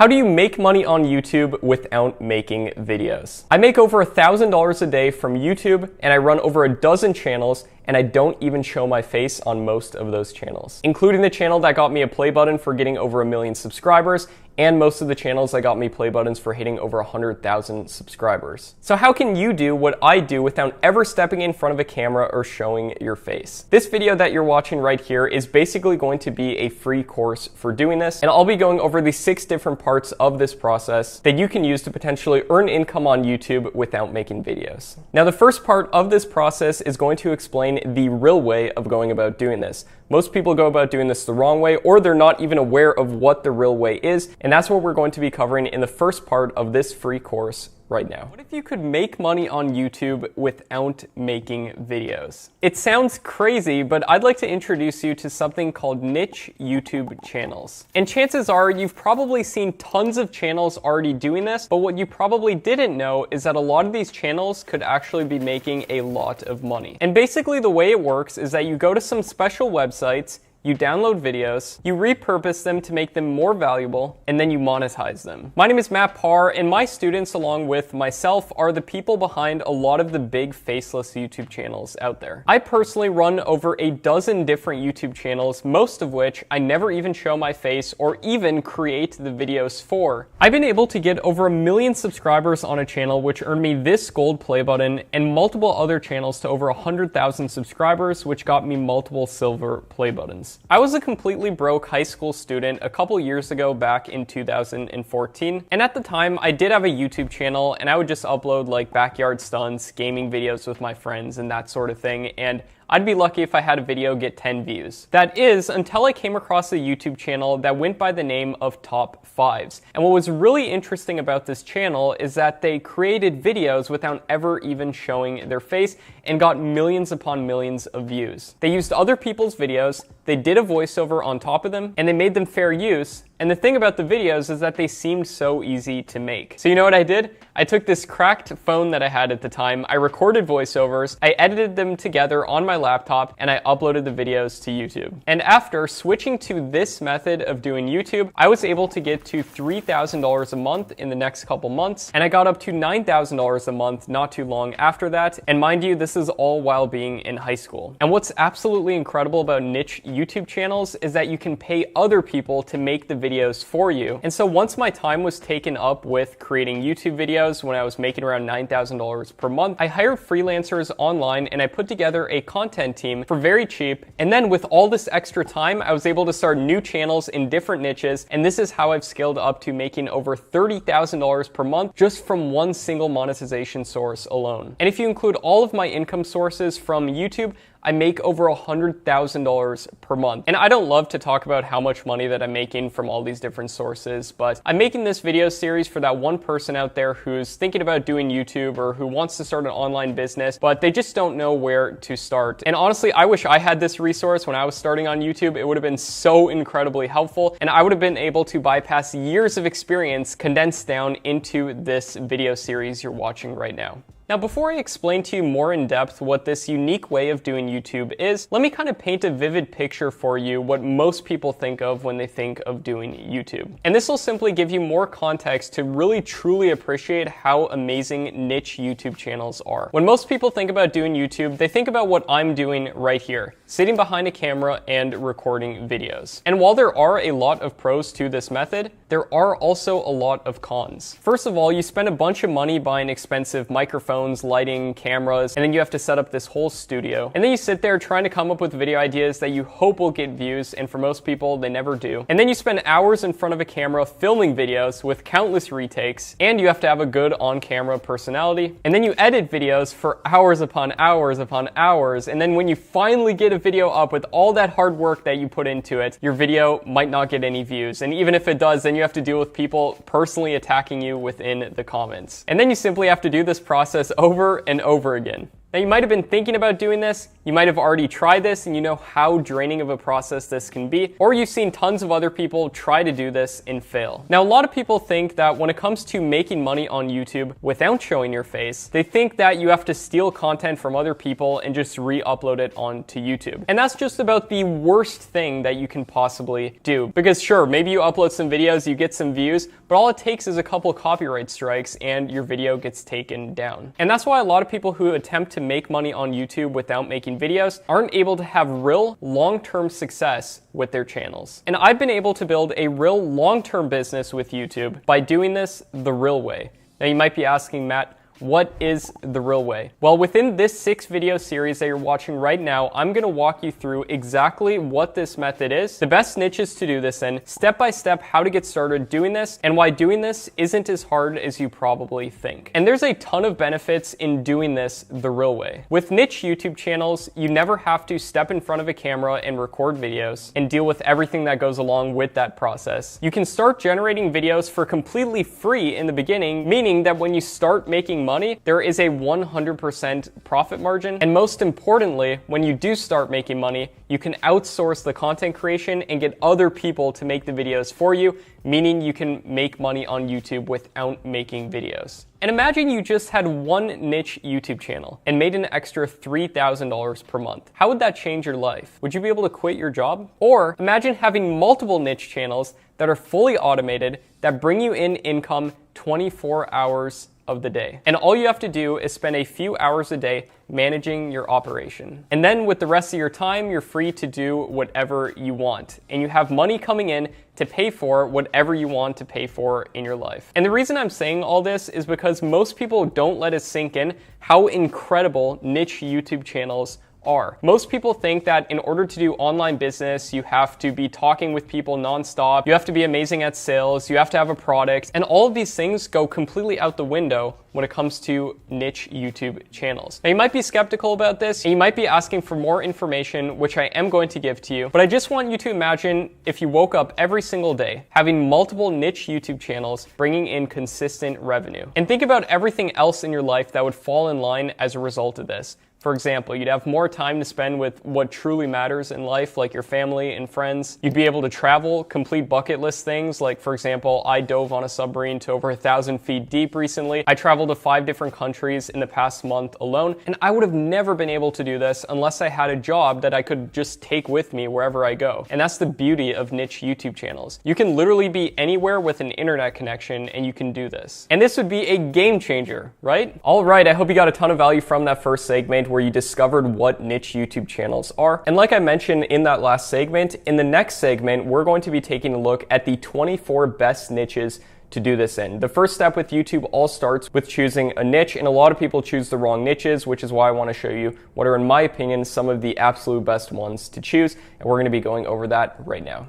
How do you make money on YouTube without making videos? I make over $1,000 a day from YouTube, and I run over a dozen channels, and I don't even show my face on most of those channels, including the channel that got me a play button for getting over 1 million subscribers, and most of the channels that got me play buttons for hitting over 100,000 subscribers. So how can you do what I do without ever stepping in front of a camera or showing your face? This video that you're watching right here is basically going to be a free course for doing this, and I'll be going over the 6 different parts of this process that you can use to potentially earn income on YouTube without making videos. Now, the first part of this process is going to explain the real way of going about doing this. Most people go about doing this the wrong way, or they're not even aware of what the real way is, and that's what we're going to be covering in the first part of this free course right now. What if you could make money on YouTube without making videos? It sounds crazy, but I'd like to introduce you to something called niche YouTube channels. And chances are you've probably seen tons of channels already doing this, but what you probably didn't know is that a lot of these channels could actually be making a lot of money. And basically the way it works is that you go to some special websites, you download videos, you repurpose them to make them more valuable, and then you monetize them. My name is Matt Parr, and my students, along with myself, are the people behind a lot of the big faceless YouTube channels out there. I personally run over a dozen different YouTube channels, most of which I never even show my face or even create the videos for. I've been able to get over 1 million subscribers on a channel, which earned me this gold play button, and multiple other channels to over 100,000 subscribers, which got me multiple silver play buttons. I was a completely broke high school student a couple years ago back in 2014, and at the time I did have a YouTube channel, and I would just upload like backyard stunts, gaming videos with my friends, and that sort of thing, and I'd be lucky if I had a video get 10 views. That is, until I came across a YouTube channel that went by the name of Top 5s. And what was really interesting about this channel is that they created videos without ever even showing their face and got millions upon millions of views. They used other people's videos, they did a voiceover on top of them, and they made them fair use. And the thing about the videos is that they seemed so easy to make. So you know what I did? I took this cracked phone that I had at the time, I recorded voiceovers, I edited them together on my laptop, and I uploaded the videos to YouTube. And after switching to this method of doing YouTube, I was able to get to $3,000 a month in the next couple months, and I got up to $9,000 a month not too long after that. And mind you, this is all while being in high school. And what's absolutely incredible about niche YouTube channels is that you can pay other people to make the videos for you. And so once my time was taken up with creating YouTube videos, when I was making around $9,000 per month, I hired freelancers online and I put together a content team for very cheap. And then with all this extra time, I was able to start new channels in different niches. And this is how I've scaled up to making over $30,000 per month just from one single monetization source alone. And if you include all of my income sources from YouTube, I make over $100,000 per month. And I don't love to talk about how much money that I'm making from all these different sources, but I'm making this video series for that one person out there who's thinking about doing YouTube or who wants to start an online business, but they just don't know where to start. And honestly, I wish I had this resource when I was starting on YouTube. It would have been so incredibly helpful, and I would have been able to bypass years of experience condensed down into this video series you're watching right now. Now, before I explain to you more in depth what this unique way of doing YouTube is, let me kind of paint a vivid picture for you what most people think of when they think of doing YouTube. And this will simply give you more context to really truly appreciate how amazing niche YouTube channels are. When most people think about doing YouTube, they think about what I'm doing right here, sitting behind a camera and recording videos. And while there are a lot of pros to this method, there are also a lot of cons. First of all, you spend a bunch of money buying expensive microphones, lighting, cameras, and then you have to set up this whole studio. And then you sit there trying to come up with video ideas that you hope will get views, and for most people, they never do. And then you spend hours in front of a camera filming videos with countless retakes, and you have to have a good on-camera personality. And then you edit videos for hours upon hours upon hours, and then when you finally get a video up with all that hard work that you put into it, your video might not get any views. And even if it does, then you have to deal with people personally attacking you within the comments. And then you simply have to do this process over and over again. Now, you might have been thinking about doing this, you might have already tried this and you know how draining of a process this can be, or you've seen tons of other people try to do this and fail. Now, a lot of people think that when it comes to making money on YouTube without showing your face, they think that you have to steal content from other people and just re-upload it onto YouTube. And that's just about the worst thing that you can possibly do. Because sure, maybe you upload some videos, you get some views, but all it takes is a couple copyright strikes and your video gets taken down. And that's why a lot of people who attempt to make money on YouTube without making videos aren't able to have real long-term success with their channels. And I've been able to build a real long-term business with YouTube by doing this the real way. Now you might be asking, Matt, what is the real way? Well, within this 6-video series that you're watching right now, I'm gonna walk you through exactly what this method is, the best niches to do this in, step by step how to get started doing this, and why doing this isn't as hard as you probably think. And there's a ton of benefits in doing this the real way. With niche YouTube channels, you never have to step in front of a camera and record videos and deal with everything that goes along with that process. You can start generating videos for completely free in the beginning, meaning that when you start making money, there is a 100% profit margin. And most importantly, when you do start making money, you can outsource the content creation and get other people to make the videos for you, meaning you can make money on YouTube without making videos. And imagine you just had one niche YouTube channel and made an extra $3,000 per month. How would that change your life? Would you be able to quit your job? Or imagine having multiple niche channels that are fully automated that bring you in income 24 hours of the day. And all you have to do is spend a few hours a day managing your operation. And then with the rest of your time, you're free to do whatever you want. And you have money coming in to pay for whatever you want to pay for in your life. And the reason I'm saying all this is because most people don't let it sink in how incredible niche YouTube channels are. Most people think that in order to do online business, you have to be talking with people nonstop, you have to be amazing at sales, you have to have a product, and all of these things go completely out the window when it comes to niche YouTube channels. Now, you might be skeptical about this, and you might be asking for more information, which I am going to give to you, but I just want you to imagine if you woke up every single day having multiple niche YouTube channels bringing in consistent revenue. And think about everything else in your life that would fall in line as a result of this. For example, you'd have more time to spend with what truly matters in life, like your family and friends. You'd be able to travel, complete bucket list things, like for example, I dove on a submarine to over 1,000 feet deep recently. I traveled to 5 different countries in the past month alone, and I would have never been able to do this unless I had a job that I could just take with me wherever I go. And that's the beauty of niche YouTube channels. You can literally be anywhere with an internet connection and you can do this. And this would be a game changer, right? All right, I hope you got a ton of value from that first segment where you discovered what niche YouTube channels are. And like I mentioned in that last segment, in the next segment, we're going to be taking a look at the 24 best niches to do this in. The first step with YouTube all starts with choosing a niche, and a lot of people choose the wrong niches, which is why I want to show you what are, in my opinion, some of the absolute best ones to choose, and we're going to be going over that right now.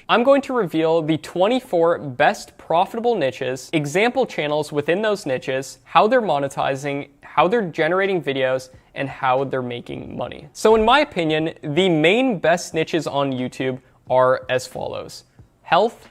I'm going to reveal the 24 best profitable niches, example channels within those niches, how they're monetizing, how they're generating videos, and how they're making money. So in my opinion, the main best niches on YouTube are as follows: health,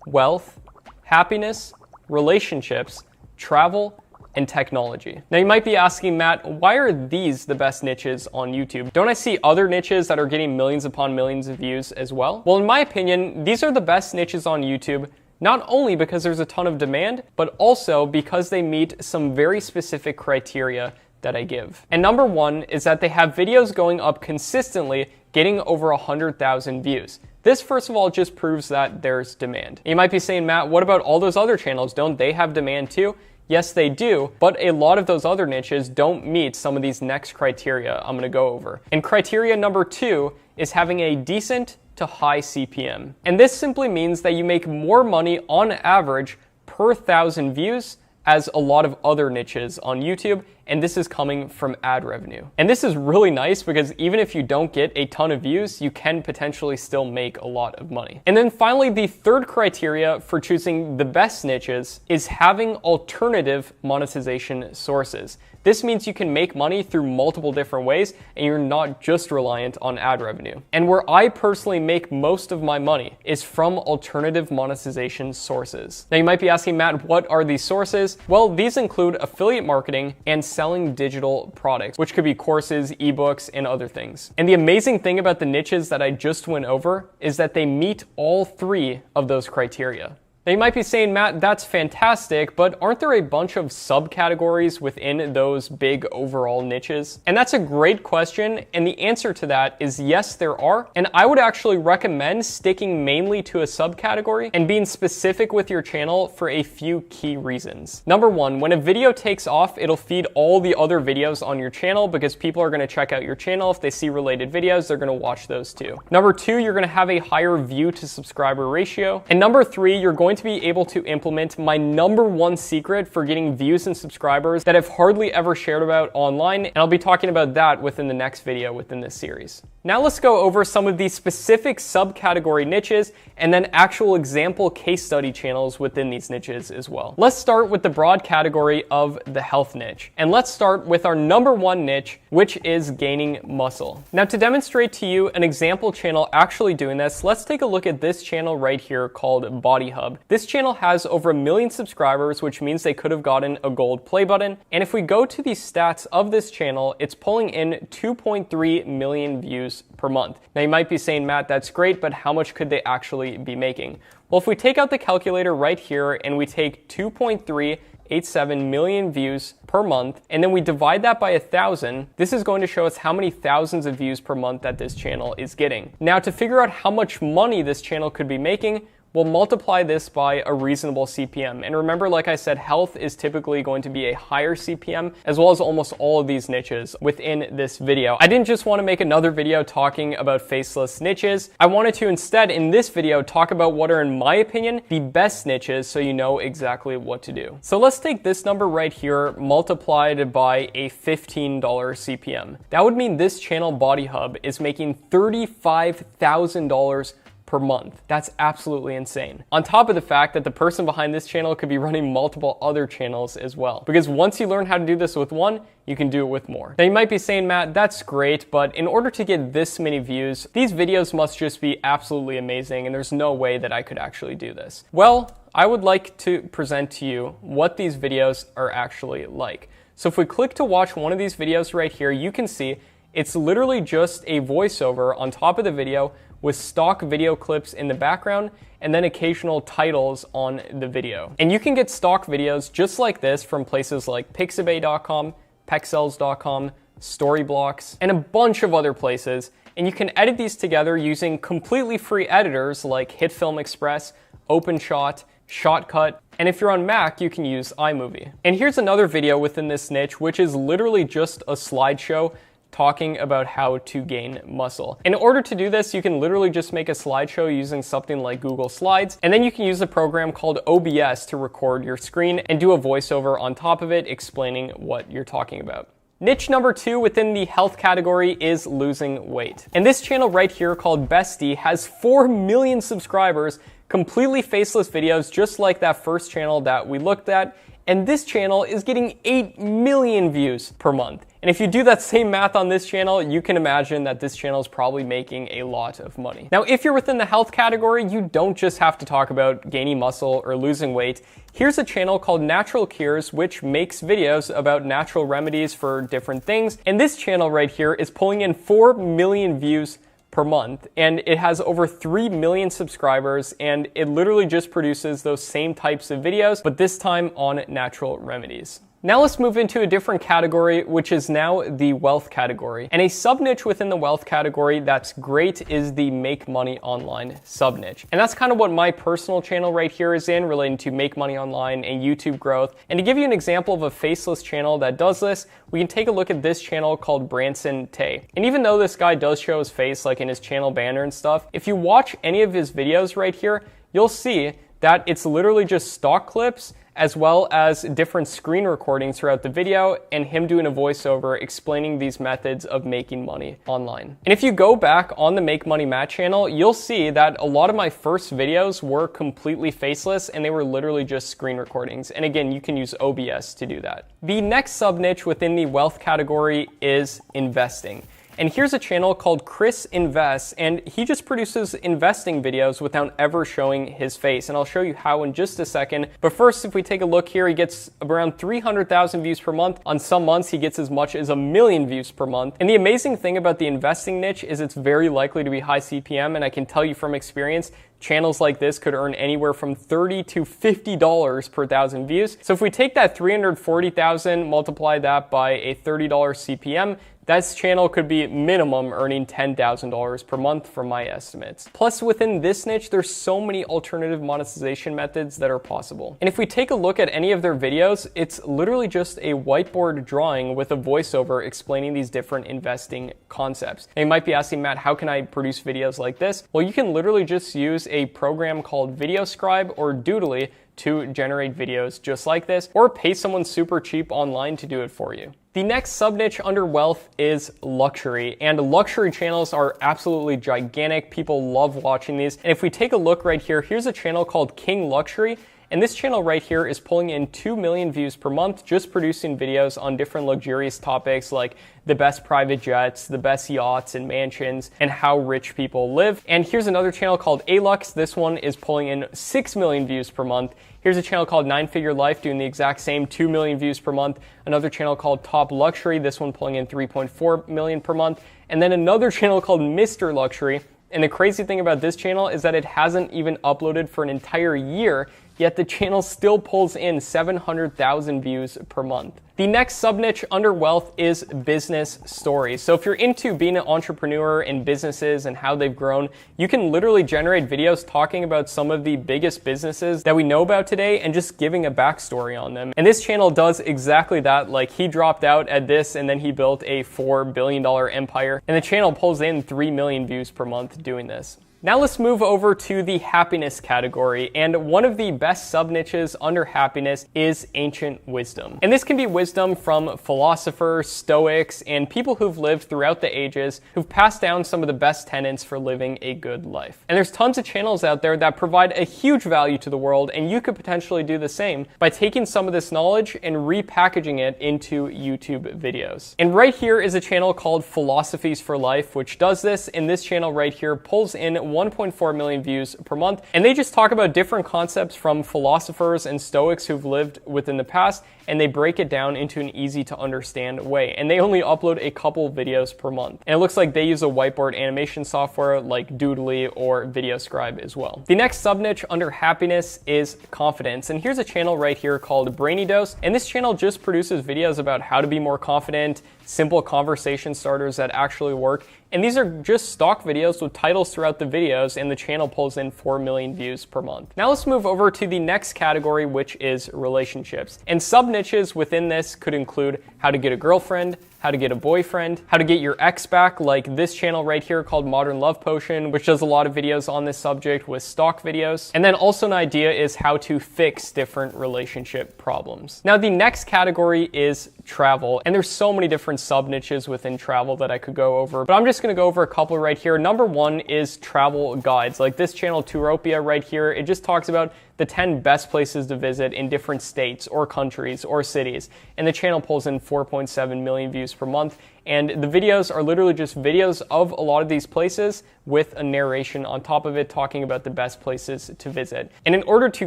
wealth, happiness, relationships, travel, and technology. Now you might be asking, Matt, why are these the best niches on YouTube? Don't I see other niches that are getting millions upon millions of views as well? Well, in my opinion, these are the best niches on YouTube, not only because there's a ton of demand, but also because they meet some very specific criteria that I give. And number one is that they have videos going up consistently, getting over 100,000 views. This, first of all, just proves that there's demand. You might be saying, Matt, what about all those other channels? Don't they have demand too? Yes, they do, but a lot of those other niches don't meet some of these next criteria I'm gonna go over. And criteria number 2 is having a decent to high CPM. And this simply means that you make more money on average per 1,000 views as a lot of other niches on YouTube, and this is coming from ad revenue. And this is really nice because even if you don't get a ton of views, you can potentially still make a lot of money. And then finally, the third criteria for choosing the best niches is having alternative monetization sources. This means you can make money through multiple different ways and you're not just reliant on ad revenue. And where I personally make most of my money is from alternative monetization sources. Now you might be asking, Matt, what are these sources? Well, these include affiliate marketing and selling digital products, which could be courses, ebooks, and other things. And the amazing thing about the niches that I just went over is that they meet all three of those criteria. Now you might be saying, Matt, that's fantastic, but aren't there a bunch of subcategories within those big overall niches? And that's a great question, and the answer to that is yes, there are. And I would actually recommend sticking mainly to a subcategory and being specific with your channel for a few key reasons. Number one, when a video takes off, it'll feed all the other videos on your channel because people are gonna check out your channel. If they see related videos, they're gonna watch those too. Number two, you're gonna have a higher view to subscriber ratio. And number three, you're going to be able to implement my number one secret for getting views and subscribers that I've hardly ever shared about online, and I'll be talking about that within the next video within this series. Now let's go over some of these specific subcategory niches and then actual example case study channels within these niches as well. Let's start with the broad category of the health niche. And let's start with our number one niche, which is gaining muscle. Now to demonstrate to you an example channel actually doing this, let's take a look at this channel right here called Body Hub. This channel has over 1 million subscribers, which means they could have gotten a gold play button. And if we go to the stats of this channel, it's pulling in 2.3 million views per month. Now you might be saying, Matt, that's great, but how much could they actually be making? Well, if we take out the calculator right here and we take 2.387 million views per month, and then we divide that by 1,000, this is going to show us how many thousands of views per month that this channel is getting. Now to figure out how much money this channel could be making, we'll multiply this by a reasonable CPM. And remember, like I said, health is typically going to be a higher CPM, as well as almost all of these niches within this video. I didn't just want to make another video talking about faceless niches. I wanted to instead, in this video, talk about what are, in my opinion, the best niches so you know exactly what to do. So let's take this number right here, multiplied by a $15 CPM. That would mean this channel, Body Hub, is making $35,000 per month. That's absolutely insane. On top of the fact that the person behind this channel could be running multiple other channels as well. Because once you learn how to do this with one, you can do it with more. Now you might be saying, Matt, that's great, but in order to get this many views, these videos must just be absolutely amazing and there's no way that I could actually do this. Well, I would like to present to you what these videos are actually like. So if we click to watch one of these videos right here, you can see it's literally just a voiceover on top of the video with stock video clips in the background and then occasional titles on the video. And you can get stock videos just like this from places like pixabay.com, pexels.com, Storyblocks, and a bunch of other places. And you can edit these together using completely free editors like HitFilm Express, OpenShot, Shotcut, and if you're on Mac, you can use iMovie. And here's another video within this niche, which is literally just a slideshow talking about how to gain muscle. In order to do this, you can literally just make a slideshow using something like Google Slides, and then you can use a program called OBS to record your screen and do a voiceover on top of it explaining what you're talking about. Niche number two within the health category is losing weight. And this channel right here called Bestie has 4 million subscribers, completely faceless videos just like that first channel that we looked at. And this channel is getting 8 million views per month. And if you do that same math on this channel, you can imagine that this channel is probably making a lot of money. Now, if you're within the health category, you don't just have to talk about gaining muscle or losing weight. Here's a channel called Natural Cures, which makes videos about natural remedies for different things. And this channel right here is pulling in 4 million views per month, and it has over 3 million subscribers, and it literally just produces those same types of videos, but this time on natural remedies. Now let's move into a different category, which is now the wealth category. And a sub-niche within the wealth category that's great is the make money online sub-niche. And that's kind of what my personal channel right here is in, relating to make money online and YouTube growth. And to give you an example of a faceless channel that does this, we can take a look at this channel called Branson Tay. And even though this guy does show his face like in his channel banner and stuff, if you watch any of his videos right here, you'll see that it's literally just stock clips as well as different screen recordings throughout the video and him doing a voiceover explaining these methods of making money online. And if you go back on the Make Money Matt channel, you'll see that a lot of my first videos were completely faceless and they were literally just screen recordings. And again, you can use OBS to do that. The next sub niche within the wealth category is investing. And here's a channel called Chris Invests, and he just produces investing videos without ever showing his face. And I'll show you how in just a second. But first, if we take a look here, he gets around 300,000 views per month. On some months, he gets as much as 1 million views per month. And the amazing thing about the investing niche is it's very likely to be high CPM. And I can tell you from experience, channels like this could earn anywhere from $30 to $50 per 1,000 views. So if we take that 340,000, multiply that by a $30 CPM, this channel could be minimum earning $10,000 per month from my estimates. Plus, within this niche, there's so many alternative monetization methods that are possible. And if we take a look at any of their videos, it's literally just a whiteboard drawing with a voiceover explaining these different investing concepts. And you might be asking, Matt, how can I produce videos like this? Well, you can literally just use a program called VideoScribe or Doodly to generate videos just like this, or pay someone super cheap online to do it for you. The next sub niche under wealth is luxury, and luxury channels are absolutely gigantic. People love watching these. And if we take a look right here, here's a channel called King Luxury. And this channel right here is pulling in 2 million views per month, just producing videos on different luxurious topics like the best private jets, the best yachts and mansions, and how rich people live. And here's another channel called Alux. This one is pulling in 6 million views per month. Here's a channel called 9 Figure Life doing the exact same, 2 million views per month. Another channel called Top Luxury, this one pulling in 3.4 million per month. And then another channel called Mr. Luxury. And the crazy thing about this channel is that it hasn't even uploaded for an entire year, yet the channel still pulls in 700,000 views per month. The next sub niche under wealth is business stories. So if you're into being an entrepreneur in businesses and how they've grown, you can literally generate videos talking about some of the biggest businesses that we know about today and just giving a backstory on them. And this channel does exactly that. Like, he dropped out at this and then he built a $4 billion empire, and the channel pulls in 3 million views per month doing this. Now let's move over to the happiness category, and one of the best sub-niches under happiness is ancient wisdom. And this can be wisdom from philosophers, stoics, and people who've lived throughout the ages who've passed down some of the best tenets for living a good life. And there's tons of channels out there that provide a huge value to the world, and you could potentially do the same by taking some of this knowledge and repackaging it into YouTube videos. And right here is a channel called Philosophies for Life, which does this, and this channel right here pulls in 1.4 million views per month. And they just talk about different concepts from philosophers and stoics who've lived within the past, and they break it down into an easy to understand way. And they only upload a couple videos per month. And it looks like they use a whiteboard animation software like Doodly or VideoScribe as well. The next sub niche under happiness is confidence. And here's a channel right here called Brainy Dose. And this channel just produces videos about how to be more confident, simple conversation starters that actually work. And these are just stock videos with titles throughout the videos, and the channel pulls in 4 million views per month. Now let's move over to the next category, which is relationships. And sub niches within this could include how to get a girlfriend, how to get a boyfriend, how to get your ex back, like this channel right here called Modern Love Potion, which does a lot of videos on this subject with stock videos. And then also an idea is how to fix different relationship problems. Now the next category is travel, and there's so many different sub niches within travel that I could go over, but I'm just gonna go over a couple right here. Number one is travel guides, like this channel Touropia right here. It just talks about the 10 best places to visit in different states or countries or cities. And the channel pulls in 4.7 million views per month. And the videos are literally just videos of a lot of these places with a narration on top of it talking about the best places to visit. And in order to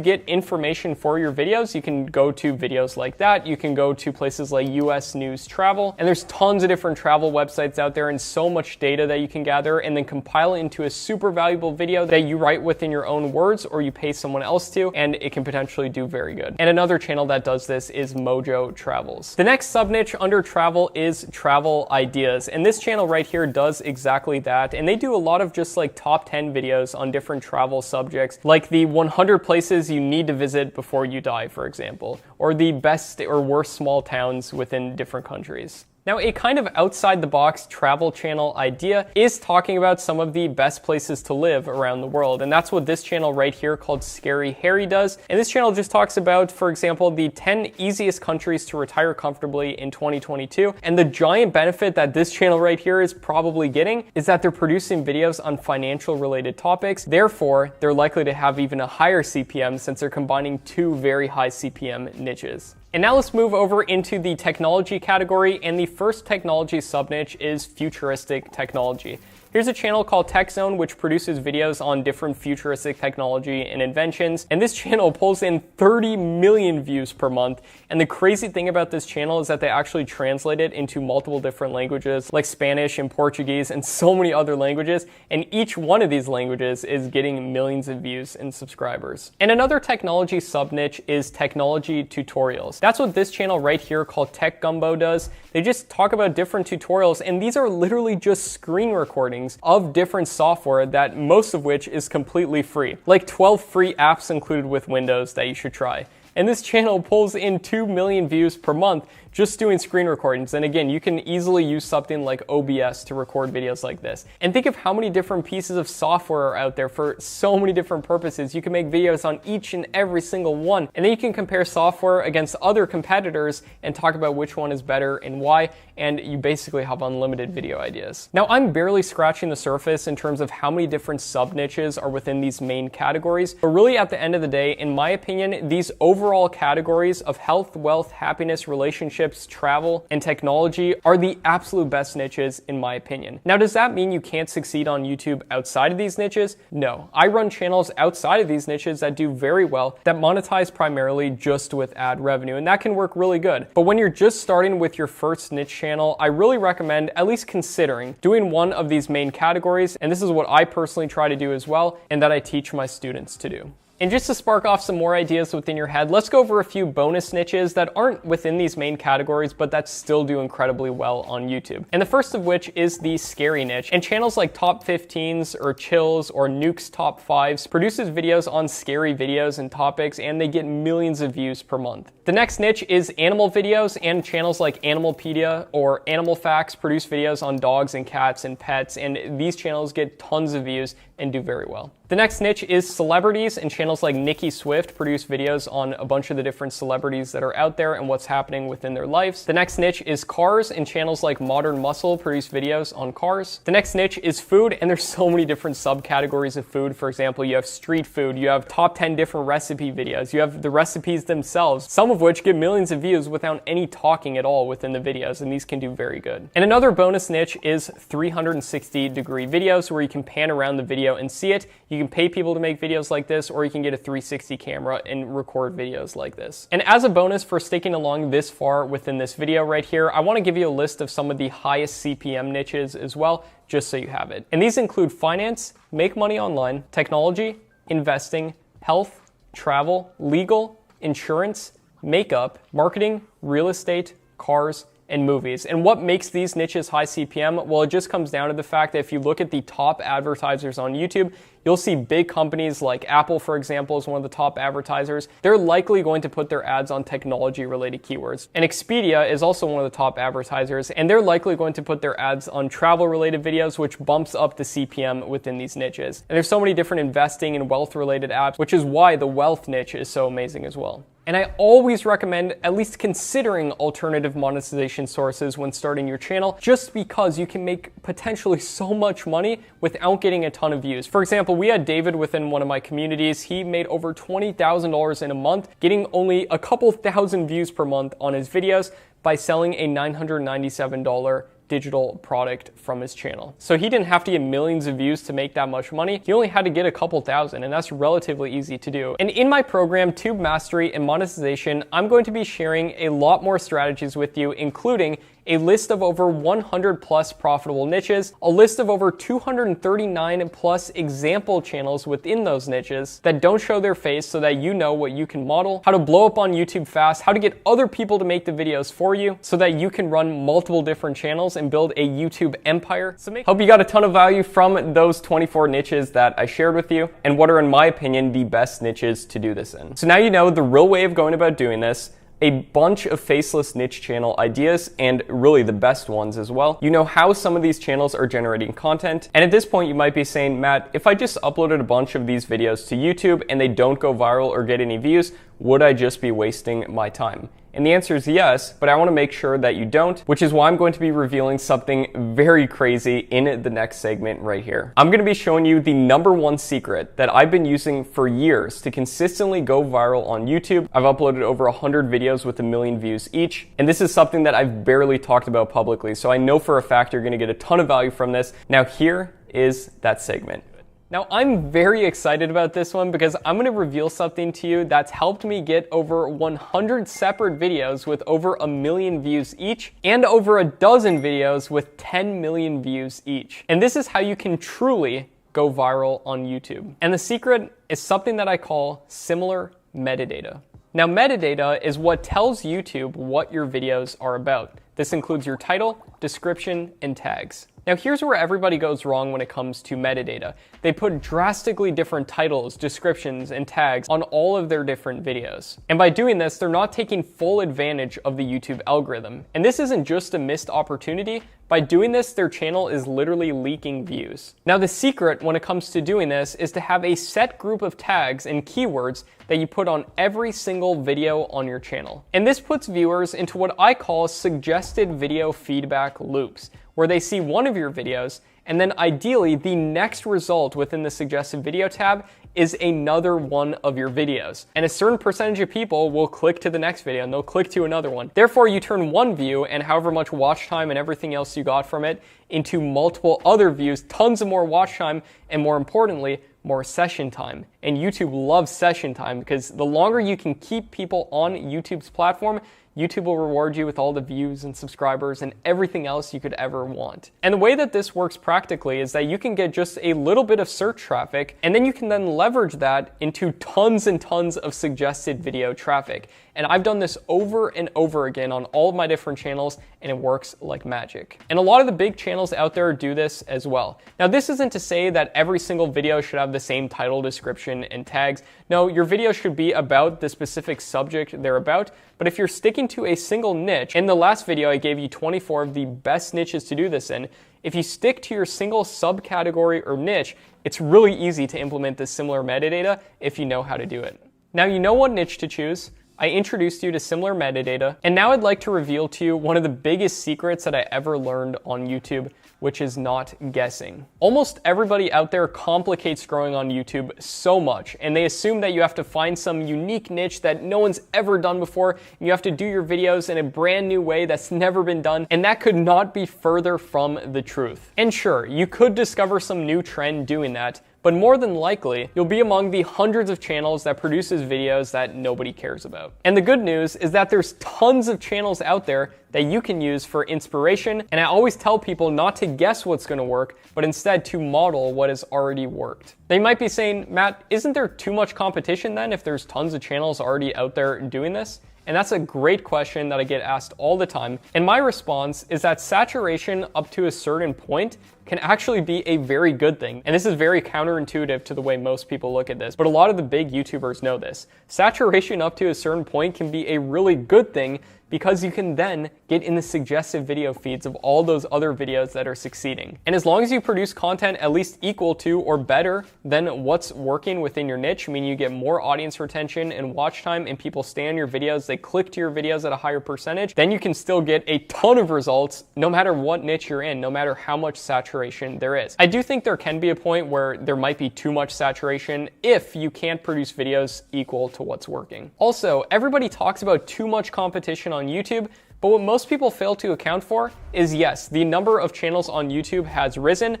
get information for your videos, you can go to videos like that. You can go to places like US News Travel. And there's tons of different travel websites out there and so much data that you can gather and then compile it into a super valuable video that you write within your own words or you pay someone else to, and it can potentially do very good. And another channel that does this is Mojo Travels. The next sub niche under travel is travel ideas. And this channel right here does exactly that. And they do a lot of just like top 10 videos on different travel subjects, like the 100 places you need to visit before you die, for example, or the best or worst small towns within different countries. Now, a kind of outside the box travel channel idea is talking about some of the best places to live around the world. And that's what this channel right here called Scary Harry does. And this channel just talks about, for example, the 10 easiest countries to retire comfortably in 2022. And the giant benefit that this channel right here is probably getting is that they're producing videos on financial related topics. Therefore, they're likely to have even a higher CPM since they're combining two very high CPM niches. And now let's move over into the technology category, and the first technology sub-niche is futuristic technology. Here's a channel called Tech Zone, which produces videos on different futuristic technology and inventions. And this channel pulls in 30 million views per month. And the crazy thing about this channel is that they actually translate it into multiple different languages like Spanish and Portuguese and so many other languages. And each one of these languages is getting millions of views and subscribers. And another technology sub-niche is technology tutorials. That's what this channel right here called Tech Gumbo does. They just talk about different tutorials, and these are literally just screen recordings of different software, that most of which is completely free. Like 12 free apps included with Windows that you should try. And this channel pulls in 2 million views per month just doing screen recordings. And again, you can easily use something like OBS to record videos like this. And think of how many different pieces of software are out there for so many different purposes. You can make videos on each and every single one. And then you can compare software against other competitors and talk about which one is better and why. And you basically have unlimited video ideas. Now, I'm barely scratching the surface in terms of how many different sub-niches are within these main categories. But really, at the end of the day, in my opinion, these overall categories of health, wealth, happiness, relationships, travel, and technology are the absolute best niches in my opinion. Now, does that mean you can't succeed on YouTube outside of these niches? No. I run channels outside of these niches that do very well, that monetize primarily just with ad revenue, and that can work really good. But when you're just starting with your first niche channel, I really recommend at least considering doing one of these main categories, and this is what I personally try to do as well, and that I teach my students to do. And just to spark off some more ideas within your head, let's go over a few bonus niches that aren't within these main categories, but that still do incredibly well on YouTube. And the first of which is the scary niche. And channels like Top 15s or Chills or Nuke's Top 5s produces videos on scary videos and topics, and they get millions of views per month. The next niche is animal videos, and channels like Animalpedia or Animal Facts produce videos on dogs and cats and pets, and these channels get tons of views and do very well. The next niche is celebrities, and channels like Nicki Swift produce videos on a bunch of the different celebrities that are out there and what's happening within their lives. The next niche is cars, and channels like Modern Muscle produce videos on cars. The next niche is food, and there's so many different subcategories of food. For example, you have street food, you have top 10 different recipe videos, you have the recipes themselves, some of which get millions of views without any talking at all within the videos, and these can do very good. And another bonus niche is 360-degree videos, where you can pan around the video and see it. You can pay people to make videos like this, or you can get a 360 camera and record videos like this. And as a bonus for sticking along this far within this video right here, I want to give you a list of some of the highest CPM niches as well, just so you have it. And these include finance, make money online, technology, investing, health, travel, legal, insurance, makeup, marketing, real estate, cars, and movies. And what makes these niches high CPM? Well, it just comes down to the fact that if you look at the top advertisers on YouTube, you'll see big companies like Apple, for example, is one of the top advertisers. They're likely going to put their ads on technology-related keywords. And Expedia is also one of the top advertisers, and they're likely going to put their ads on travel-related videos, which bumps up the CPM within these niches. And there's so many different investing and wealth-related apps, which is why the wealth niche is so amazing as well. And I always recommend at least considering alternative monetization sources when starting your channel, just because you can make potentially so much money without getting a ton of views. For example, we had David within one of my communities. He made over $20,000 in a month, getting only a couple thousand views per month on his videos by selling a $997 digital product from his channel. So he didn't have to get millions of views to make that much money. He only had to get a couple thousand, and that's relatively easy to do. And in my program, Tube Mastery and Monetization, I'm going to be sharing a lot more strategies with you, including a list of over 100 plus profitable niches, a list of over 239 plus example channels within those niches that don't show their face so that you know what you can model, how to blow up on YouTube fast, how to get other people to make the videos for you so that you can run multiple different channels and build a YouTube empire. So hope you got a ton of value from those 24 niches that I shared with you and what are, in my opinion, the best niches to do this in. So now you know the real way of going about doing this. a bunch of faceless niche channel ideas, and really the best ones as well. You know how some of these channels are generating content, and at this point you might be saying, Matt, if I just uploaded a bunch of these videos to YouTube and they don't go viral or get any views, would I just be wasting my time? And the answer is yes, but I want to make sure that you don't, which is why I'm going to be revealing something very crazy in the next segment right here. I'm going to be showing you the #1 secret that I've been using for years to consistently go viral on YouTube. I've uploaded over 100 videos with 1 million views each, and this is something that I've barely talked about publicly, so I know for a fact you're going to get a ton of value from this. Now here is that segment. Now, I'm very excited about this one because I'm going to reveal something to you that's helped me get over 100 separate videos with over 1 million views each, and over a dozen videos with 10 million views each. And this is how you can truly go viral on YouTube. And the secret is something that I call similar metadata. Now, metadata is what tells YouTube what your videos are about. This includes your title, description, and tags. Now here's where everybody goes wrong when it comes to metadata. They put drastically different titles, descriptions, and tags on all of their different videos. And by doing this, they're not taking full advantage of the YouTube algorithm. And this isn't just a missed opportunity. By doing this, their channel is literally leaking views. Now the secret when it comes to doing this is to have a set group of tags and keywords that you put on every single video on your channel. And this puts viewers into what I call suggested video feedback loops, where they see one of your videos, and then ideally the next result within the suggested video tab is another one of your videos. And a certain percentage of people will click to the next video and they'll click to another one. Therefore, you turn one view and however much watch time and everything else you got from it into multiple other views, tons of more watch time, and more importantly, more session time. And YouTube loves session time because the longer you can keep people on YouTube's platform, YouTube will reward you with all the views and subscribers and everything else you could ever want. And the way that this works practically is that you can get just a little bit of search traffic, and then you can then leverage that into tons and tons of suggested video traffic. And I've done this over and over again on all of my different channels, and it works like magic. And a lot of the big channels out there do this as well. Now, this isn't to say that every single video should have the same title, description, and tags. No, your video should be about the specific subject they're about, but if you're sticking to a single niche, in the last video I gave you 24 of the best niches to do this in, if you stick to your single subcategory or niche, it's really easy to implement this similar metadata if you know how to do it. Now you know what niche to choose. I introduced you to similar metadata, and now I'd like to reveal to you one of the biggest secrets that I ever learned on YouTube, which is not guessing. Almost everybody out there complicates growing on YouTube so much, and they assume that you have to find some unique niche that no one's ever done before, and you have to do your videos in a brand new way that's never been done, and that could not be further from the truth. And sure, you could discover some new trend doing that, but more than likely, you'll be among the hundreds of channels that produces videos that nobody cares about. And the good news is that there's tons of channels out there that you can use for inspiration, and I always tell people not to guess what's gonna work, but instead to model what has already worked. They might be saying, Matt, isn't there too much competition then if there's tons of channels already out there doing this? And that's a great question that I get asked all the time. And my response is that saturation up to a certain point can actually be a very good thing. And this is very counterintuitive to the way most people look at this, but a lot of the big YouTubers know this. Saturation up to a certain point can be a really good thing because you can then get in the suggestive video feeds of all those other videos that are succeeding. And as long as you produce content at least equal to or better than what's working within your niche, meaning you get more audience retention and watch time and people stay on your videos, they click to your videos at a higher percentage, then you can still get a ton of results no matter what niche you're in, no matter how much saturation there is. I do think there can be a point where there might be too much saturation if you can't produce videos equal to what's working. Also, everybody talks about too much competition on YouTube, but what most people fail to account for is, yes, the number of channels on YouTube has risen,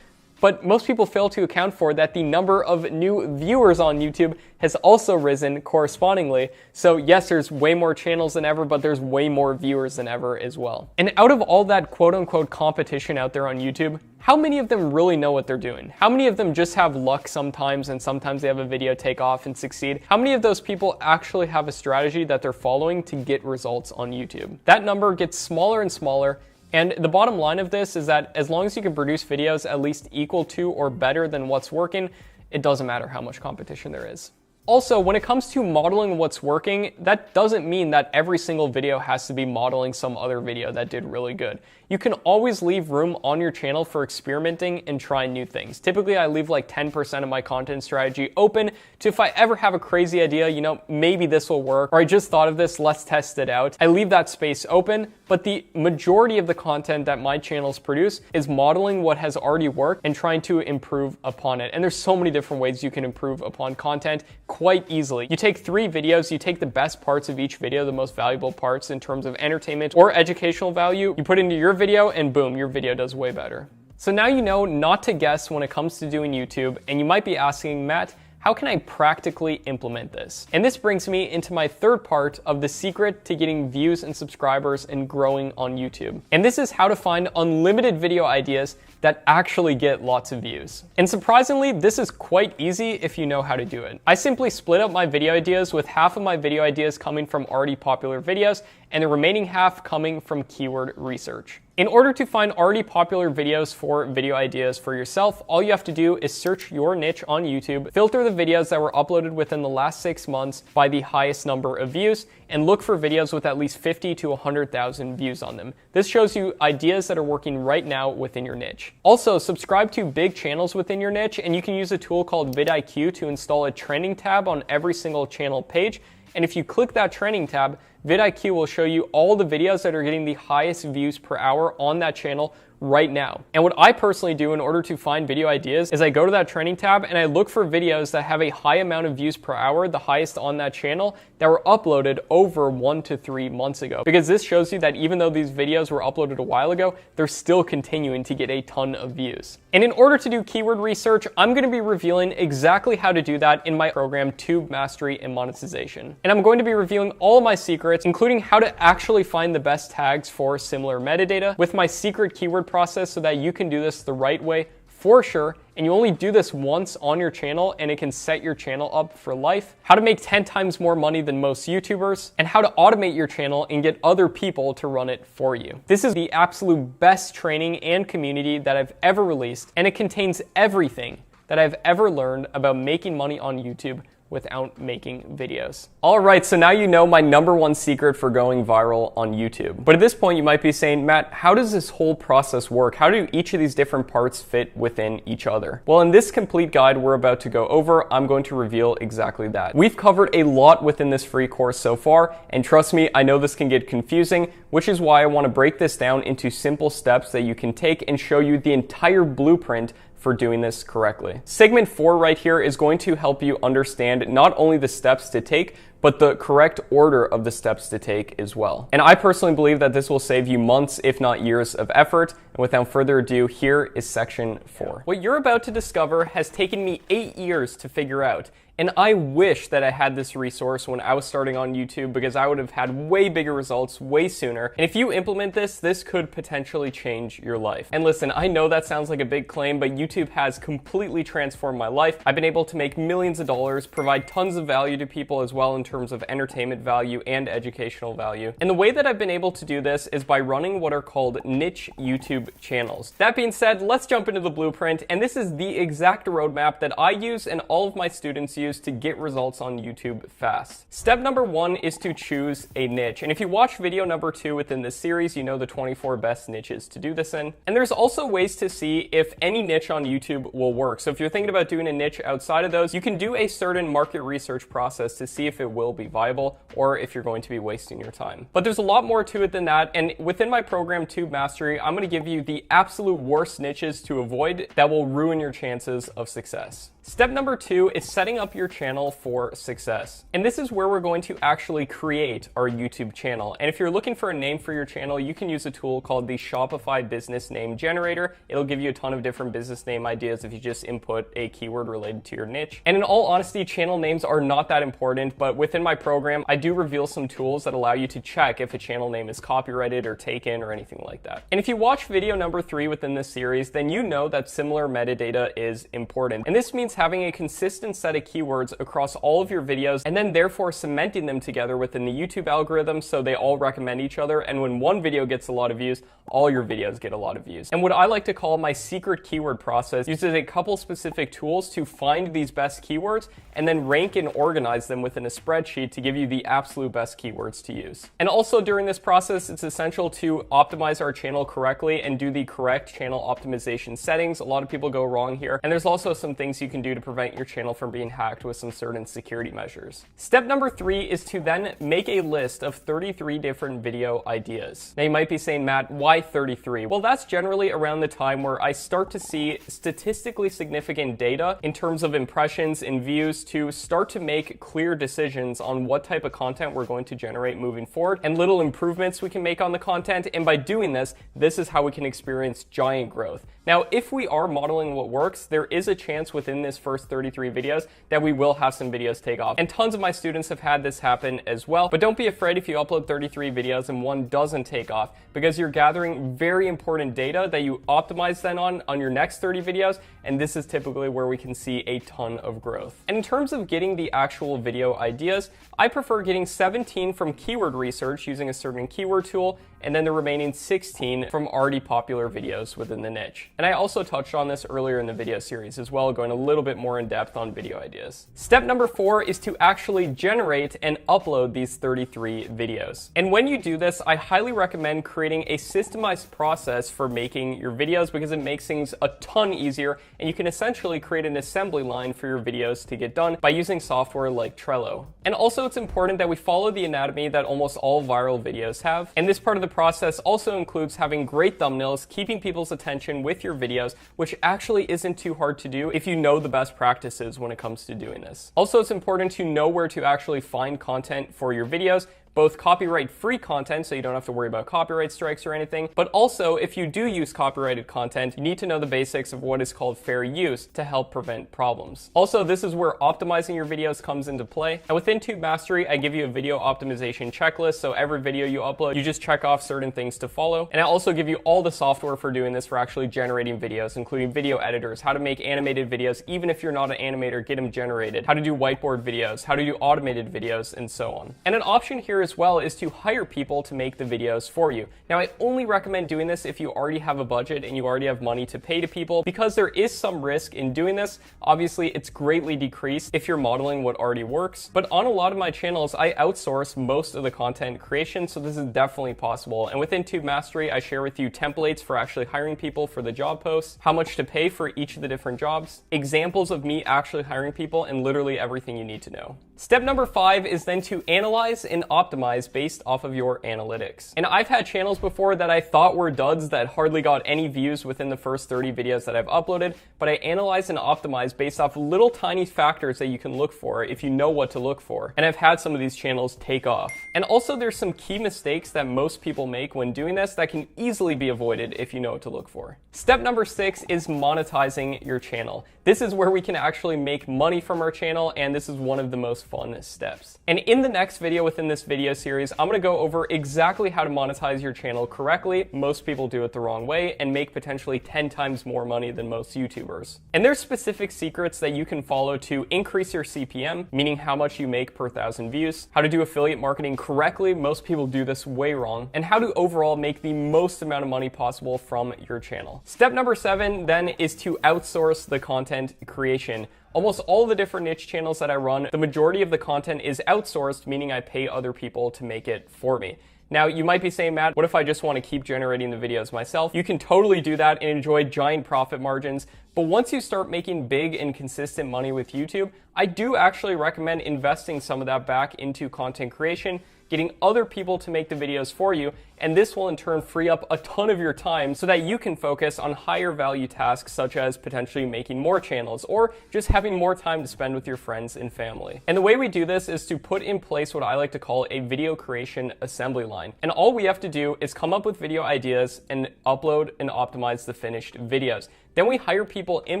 but most people fail to account for that the number of new viewers on YouTube has also risen correspondingly. So yes, there's way more channels than ever, but there's way more viewers than ever as well. And out of all that quote-unquote competition out there on YouTube, how many of them really know what they're doing? How many of them just have luck sometimes and sometimes they have a video take off and succeed? How many of those people actually have a strategy that they're following to get results on YouTube? That number gets smaller and smaller. And the bottom line of this is that as long as you can produce videos at least equal to or better than what's working, it doesn't matter how much competition there is. Also, when it comes to modeling what's working, that doesn't mean that every single video has to be modeling some other video that did really good. You can always leave room on your channel for experimenting and trying new things. Typically, I leave like 10% of my content strategy open to, if I ever have a crazy idea, you know, maybe this will work, or I just thought of this, let's test it out. I leave that space open, but the majority of the content that my channels produce is modeling what has already worked and trying to improve upon it. And there's so many different ways you can improve upon content quite easily. You take 3 videos, you take the best parts of each video, the most valuable parts in terms of entertainment or educational value, you put into your video, and boom, your video does way better. So now you know not to guess when it comes to doing YouTube, and you might be asking, Matt, how can I practically implement this? And this brings me into my third part of the secret to getting views and subscribers and growing on YouTube. And this is how to find unlimited video ideas that actually get lots of views. And surprisingly, this is quite easy if you know how to do it. I simply split up my video ideas with half of my video ideas coming from already popular videos and the remaining half coming from keyword research. In order to find already popular videos for video ideas for yourself, all you have to do is search your niche on YouTube, filter the videos that were uploaded within the last 6 months by the highest number of views, and look for videos with at least 50 to 100,000 views on them. This shows you ideas that are working right now within your niche. Also, subscribe to big channels within your niche, and you can use a tool called vidIQ to install a trending tab on every single channel page. And if you click that trending tab, vidIQ will show you all the videos that are getting the highest views per hour on that channel right now. And what I personally do in order to find video ideas is I go to that trending tab and I look for videos that have a high amount of views per hour, the highest on that channel, that were uploaded over 1 to 3 months ago. Because this shows you that even though these videos were uploaded a while ago, they're still continuing to get a ton of views. And in order to do keyword research, I'm going to be revealing exactly how to do that in my program, Tube Mastery and Monetization. And I'm going to be revealing all of my secrets, including how to actually find the best tags for similar metadata with my secret keyword process so that you can do this the right way for sure, and you only do this once on your channel and it can set your channel up for life, how to make 10 times more money than most YouTubers, and how to automate your channel and get other people to run it for you. This is the absolute best training and community that I've ever released, and it contains everything that I've ever learned about making money on YouTube without making videos. All right, so now you know my #1 secret for going viral on YouTube. But at this point, you might be saying, Matt, how does this whole process work? How do each of these different parts fit within each other? Well, in this complete guide we're about to go over, I'm going to reveal exactly that. We've covered a lot within this free course so far, and trust me, I know this can get confusing, which is why I want to break this down into simple steps that you can take and show you the entire blueprint for doing this correctly. Segment 4 right here is going to help you understand not only the steps to take, but the correct order of the steps to take as well. And I personally believe that this will save you months, if not years of effort. And without further ado, here is section 4. What you're about to discover has taken me 8 years to figure out. And I wish that I had this resource when I was starting on YouTube, because I would have had way bigger results way sooner. And if you implement this, this could potentially change your life. And listen, I know that sounds like a big claim, but YouTube has completely transformed my life. I've been able to make millions of dollars, provide tons of value to people as well in terms of entertainment value and educational value. And the way that I've been able to do this is by running what are called niche YouTube channels. That being said, let's jump into the blueprint. And this is the exact roadmap that I use and all of my students use to get results on YouTube fast. Step number 1 is to choose a niche. And if you watch video number 2 within this series, you know the 24 best niches to do this in. And there's also ways to see if any niche on YouTube will work. So if you're thinking about doing a niche outside of those, you can do a certain market research process to see if it will be viable or if you're going to be wasting your time. But there's a lot more to it than that. And within my program, Tube Mastery, I'm going to give you the absolute worst niches to avoid that will ruin your chances of success. Step number 2 is setting up your channel for success. And this is where we're going to actually create our YouTube channel. And if you're looking for a name for your channel, you can use a tool called the Shopify Business Name Generator. It'll give you a ton of different business name ideas if you just input a keyword related to your niche. And in all honesty, channel names are not that important, but within my program, I do reveal some tools that allow you to check if a channel name is copyrighted or taken or anything like that. And if you watch video number 3 within this series, then you know that similar metadata is important. And this means means having a consistent set of keywords across all of your videos and then therefore cementing them together within the YouTube algorithm so they all recommend each other, and when one video gets a lot of views, all your videos get a lot of views. And what I like to call my secret keyword process uses a couple specific tools to find these best keywords and then rank and organize them within a spreadsheet to give you the absolute best keywords to use. And also during this process, it's essential to optimize our channel correctly and do the correct channel optimization settings. A lot of people go wrong here. And there's also some things you can do to prevent your channel from being hacked with some certain security measures. Step number 3 is to then make a list of 33 different video ideas. Now you might be saying, Matt, why 33? Well, that's generally around the time where I start to see statistically significant data in terms of impressions and views to start to make clear decisions on what type of content we're going to generate moving forward and little improvements we can make on the content. And by doing this, this is how we can experience giant growth. Now, if we are modeling what works, there is a chance within this first 33 videos that we will have some videos take off. And tons of my students have had this happen as well. But don't be afraid if you upload 33 videos and one doesn't take off, because you're gathering very important data that you optimize then on your next 30 videos. And this is typically where we can see a ton of growth. And in terms of getting the actual video ideas, I prefer getting 17 from keyword research using a certain keyword tool, and then the remaining 16 from already popular videos within the niche. And I also touched on this earlier in the video series as well, going a little bit more in depth on video ideas. Step number 4 is to actually generate and upload these 33 videos. And when you do this, I highly recommend creating a systemized process for making your videos, because it makes things a ton easier, and you can essentially create an assembly line for your videos to get done by using software like Trello. And also it's important that we follow the anatomy that almost all viral videos have. And this part of the process also includes having great thumbnails, keeping people's attention with your videos, which actually isn't too hard to do if you know the best practices when it comes to doing this. Also, it's important to know where to actually find content for your videos, both copyright-free content, so you don't have to worry about copyright strikes or anything, but also if you do use copyrighted content, you need to know the basics of what is called fair use to help prevent problems. Also, this is where optimizing your videos comes into play. And within Tube Mastery, I give you a video optimization checklist, so every video you upload, you just check off certain things to follow. And I also give you all the software for doing this, for actually generating videos, including video editors, how to make animated videos, even if you're not an animator, get them generated, how to do whiteboard videos, how to do automated videos, and so on. And an option here as well is to hire people to make the videos for you. Now, I only recommend doing this if you already have a budget and you already have money to pay to people, because there is some risk in doing this. Obviously, it's greatly decreased if you're modeling what already works, but on a lot of my channels, I outsource most of the content creation, so this is definitely possible. And within Tube Mastery, I share with you templates for actually hiring people for the job posts, how much to pay for each of the different jobs, examples of me actually hiring people, and literally everything you need to know. Step number 5 is then to analyze and optimize based off of your analytics. And I've had channels before that I thought were duds that hardly got any views within the first 30 videos that I've uploaded, but I analyze and optimize based off little tiny factors that you can look for if you know what to look for. And I've had some of these channels take off. And also there's some key mistakes that most people make when doing this that can easily be avoided if you know what to look for. Step number 6 is monetizing your channel. This is where we can actually make money from our channel, and this is one of the most fun steps. And in the next video within this video series, I'm going to go over exactly how to monetize your channel correctly. Most people do it the wrong way and make potentially 10 times more money than most YouTubers. And there's specific secrets that you can follow to increase your CPM, meaning how much you make per 1,000 views, how to do affiliate marketing correctly, most people do this way wrong, and how to overall make the most amount of money possible from your channel. Step number 7 then is to outsource the content creation. Almost all the different niche channels that I run, the majority of the content is outsourced, meaning I pay other people to make it for me. Now, you might be saying, Matt, what if I just want to keep generating the videos myself? You can totally do that and enjoy giant profit margins. But once you start making big and consistent money with YouTube, I do actually recommend investing some of that back into content creation, getting other people to make the videos for you, and this will in turn free up a ton of your time so that you can focus on higher value tasks such as potentially making more channels or just having more time to spend with your friends and family. And the way we do this is to put in place what I like to call a video creation assembly line. And all we have to do is come up with video ideas and upload and optimize the finished videos. Then we hire people in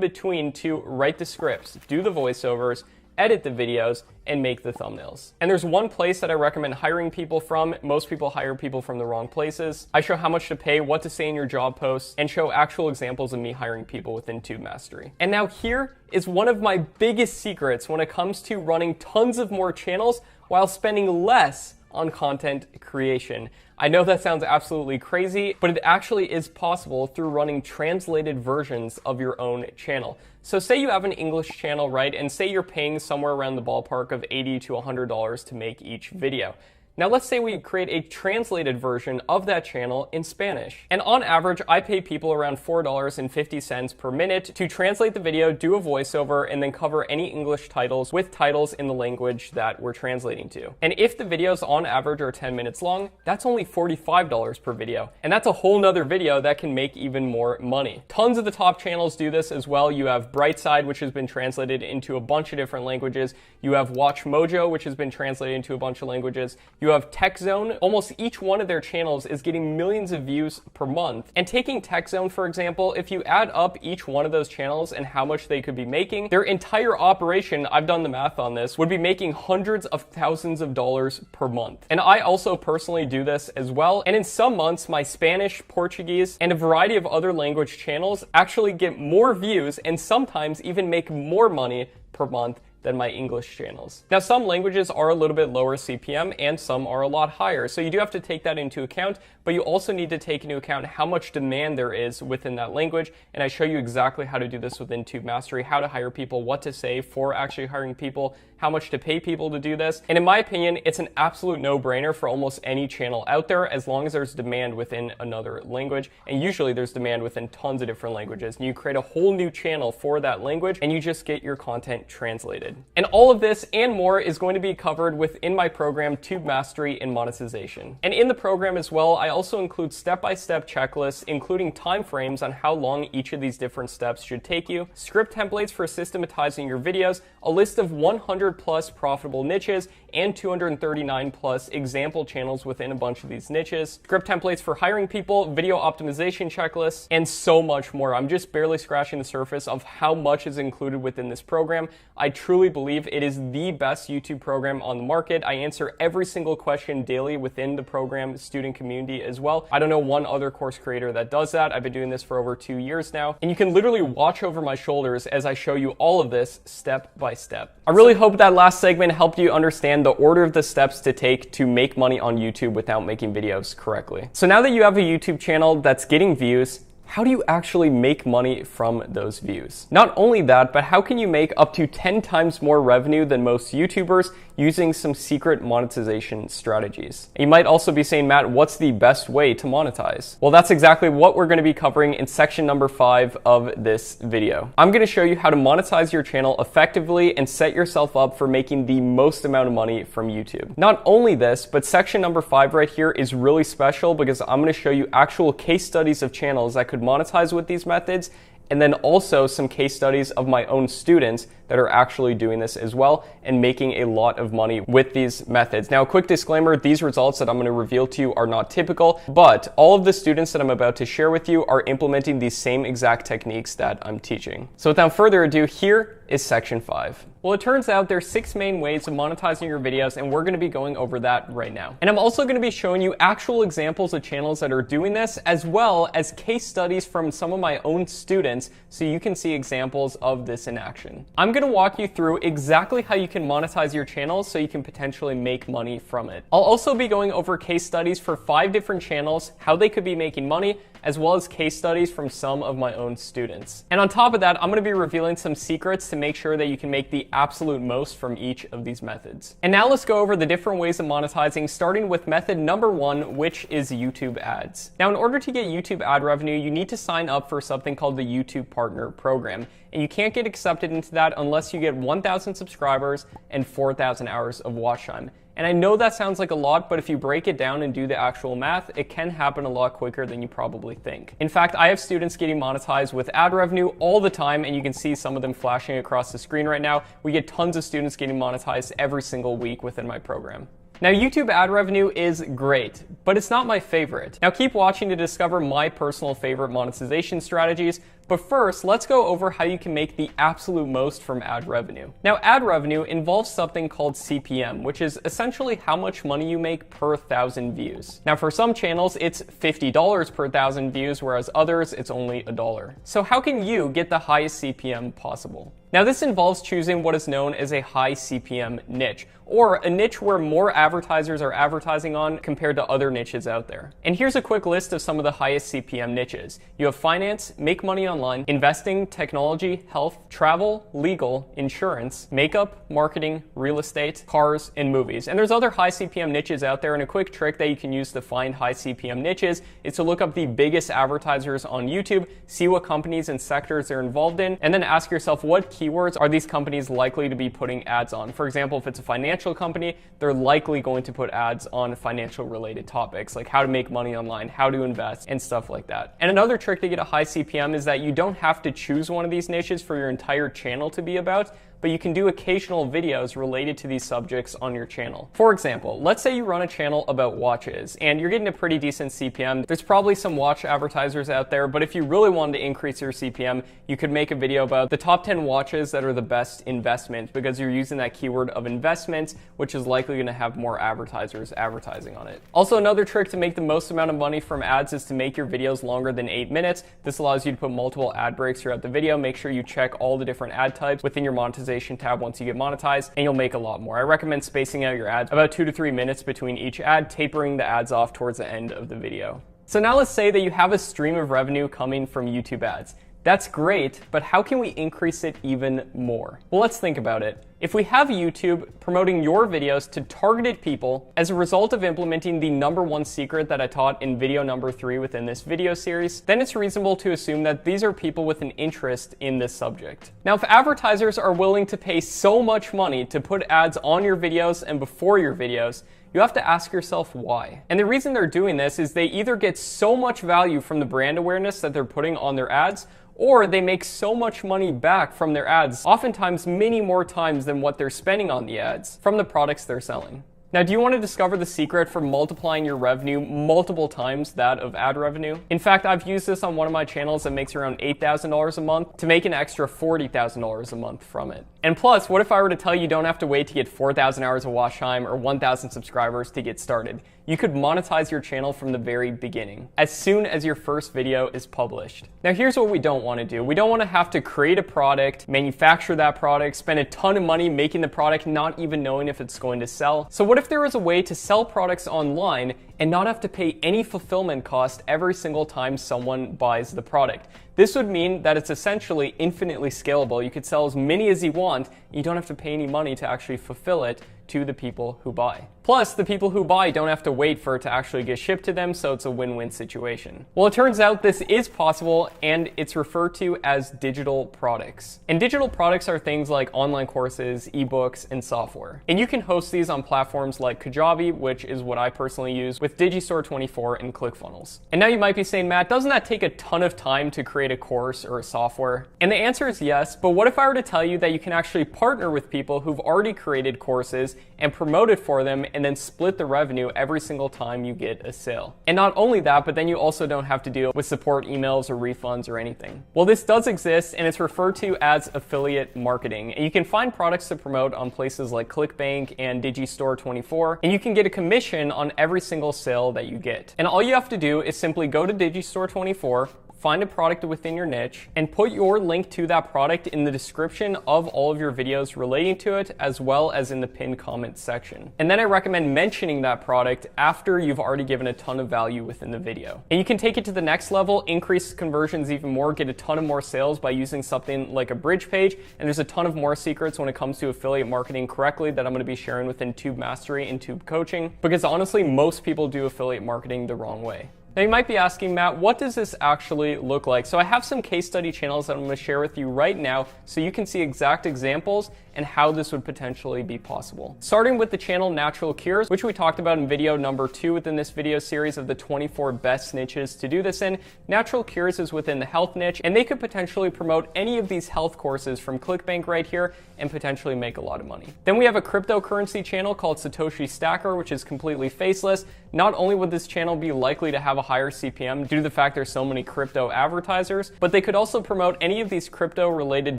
between to write the scripts, do the voiceovers, edit the videos, and make the thumbnails. And there's one place that I recommend hiring people from. Most people hire people from the wrong places. I show how much to pay, what to say in your job posts, and show actual examples of me hiring people within Tube Mastery. And now here is one of my biggest secrets when it comes to running tons of more channels while spending less on content creation. I know that sounds absolutely crazy, but it actually is possible through running translated versions of your own channel. So say you have an English channel, right? And say you're paying somewhere around the ballpark of $80 to $100 to make each video. Now let's say we create a translated version of that channel in Spanish. And on average, I pay people around $4.50 per minute to translate the video, do a voiceover, and then cover any English titles with titles in the language that we're translating to. And if the videos on average are 10 minutes long, that's only $45 per video. And that's a whole nother video that can make even more money. Tons of the top channels do this as well. You have Brightside, which has been translated into a bunch of different languages. You have Watch Mojo, which has been translated into a bunch of languages. You have TechZone. Almost each one of their channels is getting millions of views per month. And taking TechZone, for example, if you add up each one of those channels and how much they could be making, their entire operation, I've done the math on this, would be making hundreds of thousands of dollars per month. And I also personally do this as well. And in some months, my Spanish, Portuguese, and a variety of other language channels actually get more views and sometimes even make more money per month than my English channels. Now, some languages are a little bit lower CPM and some are a lot higher. So you do have to take that into account, but you also need to take into account how much demand there is within that language. And I show you exactly how to do this within Tube Mastery, how to hire people, what to say for actually hiring people, how much to pay people to do this. And in my opinion, it's an absolute no-brainer for almost any channel out there as long as there's demand within another language. And usually there's demand within tons of different languages. And you create a whole new channel for that language and you just get your content translated. And all of this and more is going to be covered within my program, Tube Mastery and Monetization. And in the program as well, I also include step-by-step checklists, including timeframes on how long each of these different steps should take you, script templates for systematizing your videos, a list of 100 plus profitable niches, and 239 plus example channels within a bunch of these niches, script templates for hiring people, video optimization checklists, and so much more. I'm just barely scratching the surface of how much is included within this program. I truly believe it is the best YouTube program on the market. I answer every single question daily within the program student community as well. I don't know one other course creator that does that. I've been doing this for over 2 years now, and you can literally watch over my shoulders as I show you all of this step by step. I really hope that last segment helped you understand the order of the steps to take to make money on YouTube without making videos correctly. So now that you have a YouTube channel that's getting views, how do you actually make money from those views? Not only that, but how can you make up to 10 times more revenue than most YouTubers using some secret monetization strategies? You might also be saying, Matt, what's the best way to monetize? Well, that's exactly what we're going to be covering in section number 5 of this video. I'm going to show you how to monetize your channel effectively and set yourself up for making the most amount of money from YouTube. Not only this, but section number 5 right here is really special because I'm going to show you actual case studies of channels that could monetize with these methods, and then also some case studies of my own students that are actually doing this as well and making a lot of money with these methods. Now, a quick disclaimer, these results that I'm going to reveal to you are not typical, but all of the students that I'm about to share with you are implementing these same exact techniques that I'm teaching. So without further ado, here is section 5. Well, it turns out there's 6 main ways of monetizing your videos, and we're going to be going over that right now. And I'm also going to be showing you actual examples of channels that are doing this, as well as case studies from some of my own students, so you can see examples of this in action. I'm going to walk you through exactly how you can monetize your channel so you can potentially make money from it. I'll also be going over case studies for 5 different channels, how they could be making money, as well as case studies from some of my own students. And on top of that, I'm going to be revealing some secrets to make sure that you can make the absolute most from each of these methods. And now let's go over the different ways of monetizing, starting with method number 1, which is YouTube ads. Now, in order to get YouTube ad revenue, you need to sign up for something called the YouTube Partner Program. And you can't get accepted into that unless you get 1,000 subscribers and 4,000 hours of watch time. And I know that sounds like a lot, but if you break it down and do the actual math, it can happen a lot quicker than you probably think. In fact, I have students getting monetized with ad revenue all the time, and you can see some of them flashing across the screen right now. We get tons of students getting monetized every single week within my program. Now, YouTube ad revenue is great, but it's not my favorite. Now, keep watching to discover my personal favorite monetization strategies, But first, let's go over how you can make the absolute most from ad revenue. Now, ad revenue involves something called CPM, which is essentially how much money you make per 1,000 views. Now, for some channels, it's $50 per 1,000 views, whereas others, it's only $1. So how can you get the highest CPM possible? Now, this involves choosing what is known as a high CPM niche, or a niche where more advertisers are advertising on compared to other niches out there. And here's a quick list of some of the highest CPM niches. You have finance, make money online, investing, technology, health, travel, legal, insurance, makeup, marketing, real estate, cars, and movies. And there's other high CPM niches out there, and a quick trick that you can use to find high CPM niches is to look up the biggest advertisers on YouTube, see what companies and sectors they're involved in, and then ask yourself what keywords are these companies likely to be putting ads on. For example, if it's a financial company, they're likely going to put ads on financial related topics like how to make money online, how to invest, and stuff like that. And another trick to get a high CPM is that you don't have to choose one of these niches for your entire channel to be about, but you can do occasional videos related to these subjects on your channel. For example, let's say you run a channel about watches and you're getting a pretty decent CPM. There's probably some watch advertisers out there, but if you really wanted to increase your CPM, you could make a video about the top 10 watches that are the best investment, because you're using that keyword of investment, which is likely gonna have more advertisers advertising on it. Also, another trick to make the most amount of money from ads is to make your videos longer than 8 minutes. This allows you to put multiple ad breaks throughout the video. Make sure you check all the different ad types within your monetization tab once you get monetized, and you'll make a lot more. I recommend spacing out your ads about 2 to 3 minutes between each ad, tapering the ads off towards the end of the video. So now let's say that you have a stream of revenue coming from YouTube ads. That's great, but how can we increase it even more? Well, let's think about it. If we have YouTube promoting your videos to targeted people as a result of implementing the #1 secret that I taught in video number 3 within this video series, then it's reasonable to assume that these are people with an interest in this subject. Now, if advertisers are willing to pay so much money to put ads on your videos and before your videos, you have to ask yourself why. And the reason they're doing this is they either get so much value from the brand awareness that they're putting on their ads, or they make so much money back from their ads, oftentimes many more times than what they're spending on the ads, from the products they're selling. Now, do you want to discover the secret for multiplying your revenue multiple times that of ad revenue? In fact, I've used this on one of my channels that makes around $8,000 a month to make an extra $40,000 a month from it. And plus, what if I were to tell you don't have to wait to get 4,000 hours of watch time or 1,000 subscribers to get started? You could monetize your channel from the very beginning, as soon as your first video is published. Now, here's what we don't want to do. We don't want to have to create a product, manufacture that product, spend a ton of money making the product, not even knowing if it's going to sell. So what if there was a way to sell products online and not have to pay any fulfillment cost every single time someone buys the product? This would mean that it's essentially infinitely scalable. You could sell as many as you want. You don't have to pay any money to actually fulfill it to the people who buy. Plus, the people who buy don't have to wait for it to actually get shipped to them, so it's a win-win situation. Well, it turns out this is possible, and it's referred to as digital products. And digital products are things like online courses, ebooks, and software. And you can host these on platforms like Kajabi, which is what I personally use, with Digistore24 and ClickFunnels. And now you might be saying, Matt, doesn't that take a ton of time to create a course or a software? And the answer is yes, but what if I were to tell you that you can actually partner with people who've already created courses and promote it for them, and then split the revenue every single time you get a sale? And not only that, but then you also don't have to deal with support emails or refunds or anything. Well, this does exist, and it's referred to as affiliate marketing. And you can find products to promote on places like ClickBank and Digistore24, and you can get a commission on every single sale that you get. And all you have to do is simply go to Digistore24, find a product within your niche, and put your link to that product in the description of all of your videos relating to it, as well as in the pinned comment section. And then I recommend mentioning that product after you've already given a ton of value within the video. And you can take it to the next level, increase conversions even more, get a ton of more sales by using something like a bridge page. And there's a ton of more secrets when it comes to affiliate marketing correctly that I'm going to be sharing within Tube Mastery and Tube Coaching, because honestly, most people do affiliate marketing the wrong way. Now you might be asking, Matt, what does this actually look like? So I have some case study channels that I'm going to share with you right now so you can see exact examples and how this would potentially be possible. Starting with the channel Natural Cures, which we talked about in video number 2 within this video series of the 24 best niches to do this in. Natural Cures is within the health niche, and they could potentially promote any of these health courses from ClickBank right here and potentially make a lot of money. Then we have a cryptocurrency channel called Satoshi Stacker, which is completely faceless. not only would this channel be likely to have a higher CPM due to the fact there's so many crypto advertisers, but they could also promote any of these crypto-related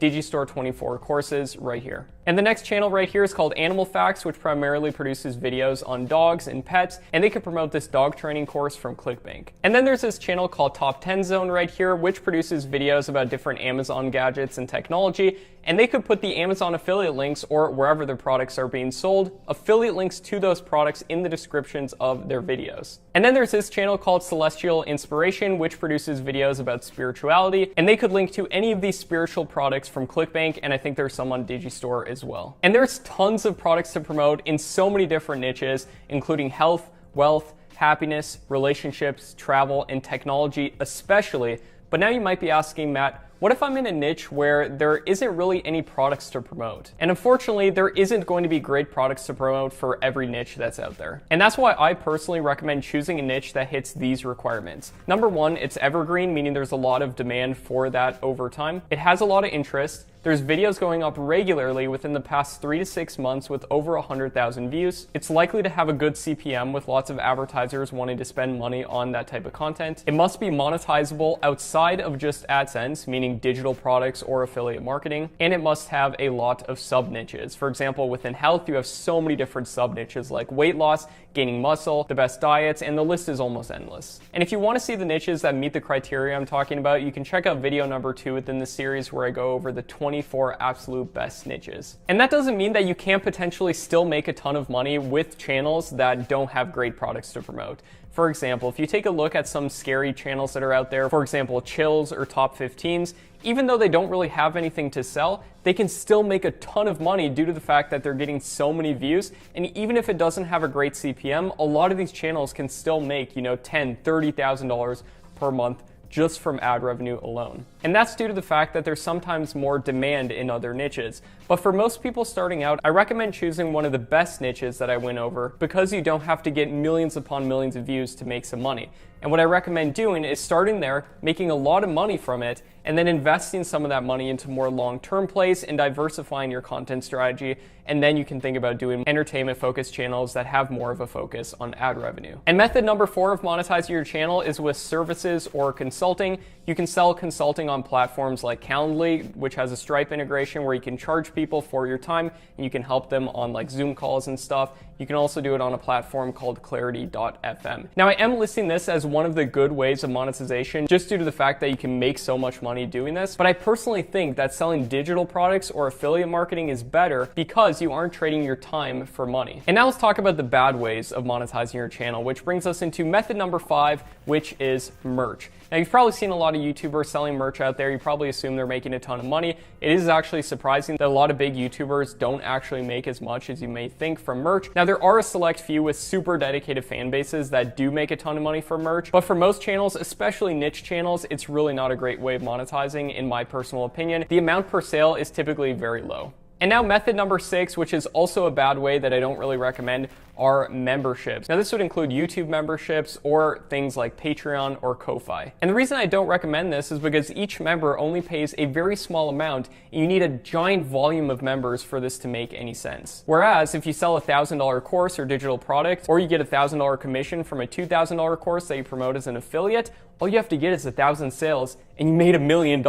Digistore 24 courses right here. And the next channel right here is called Animal Facts, which primarily produces videos on dogs and pets, and they could promote this dog training course from ClickBank. And then there's this channel called Top 10 Zone right here, which produces videos about different Amazon gadgets and technology, and they could put the Amazon affiliate links, or wherever their products are being sold, affiliate links to those products in the descriptions of their videos. And then there's this channel called Celestial Inspiration, which produces videos about spirituality, and they could link to any of these spiritual products from ClickBank, and I think there's some on Digistore as well. And there's tons of products to promote in so many different niches, including health, wealth, happiness, relationships, travel, and technology especially. But now you might be asking, Matt, what if I'm in a niche where there isn't really any products to promote? And unfortunately, there isn't going to be great products to promote for every niche that's out there. And that's why I personally recommend choosing a niche that hits these requirements. Number one, it's evergreen, meaning there's a lot of demand for that over time. It has a lot of interest. There's videos going up regularly within the past 3 to 6 months with over 100,000 views. It's likely to have a good CPM with lots of advertisers wanting to spend money on that type of content. It must be monetizable outside of just AdSense, meaning digital products or affiliate marketing, and it must have a lot of sub niches. For example, within health, you have so many different sub niches like weight loss, gaining muscle, the best diets, and the list is almost endless. And if you want to see the niches that meet the criteria I'm talking about, you can check out video number 2 within the series where I go over the 24 absolute best niches. And that doesn't mean that you can't potentially still make a ton of money with channels that don't have great products to promote. For example, if you take a look at some scary channels that are out there, for example, Chills or Top 15s, even though they don't really have anything to sell, they can still make a ton of money due to the fact that they're getting so many views. And even if it doesn't have a great CPM, a lot of these channels can still make, $10,000, $30,000 per month just from ad revenue alone. And that's due to the fact that there's sometimes more demand in other niches. But for most people starting out, I recommend choosing one of the best niches that I went over because you don't have to get millions upon millions of views to make some money. And what I recommend doing is starting there, making a lot of money from it, and then investing some of that money into more long-term plays and diversifying your content strategy. And then you can think about doing entertainment-focused channels that have more of a focus on ad revenue. And method number 4 of monetizing your channel is with services or consulting. You can sell consulting on platforms like Calendly, which has a Stripe integration where you can charge people for your time and you can help them on like Zoom calls and stuff. You can also do it on a platform called Clarity.fm. Now, I am listing this as one of the good ways of monetization just due to the fact that you can make so much money doing this. But I personally think that selling digital products or affiliate marketing is better because you aren't trading your time for money. And now let's talk about the bad ways of monetizing your channel, which brings us into method number 5, which is merch. Now, you've probably seen a lot of YouTubers selling merch out there. You probably assume they're making a ton of money. It is actually surprising that a lot of big YouTubers don't actually make as much as you may think from merch. Now, there are a select few with super dedicated fan bases that do make a ton of money from merch, but for most channels, especially niche channels, it's really not a great way of monetizing, in my personal opinion. The amount per sale is typically very low. And now method number 6, which is also a bad way that I don't really recommend, are memberships. Now, this would include YouTube memberships or things like Patreon or Ko-Fi. And the reason I don't recommend this is because each member only pays a very small amount, and you need a giant volume of members for this to make any sense. Whereas if you sell a $1,000 course or digital product, or you get a $1,000 commission from a $2,000 course that you promote as an affiliate, all you have to get is 1,000 sales and you made $1 million.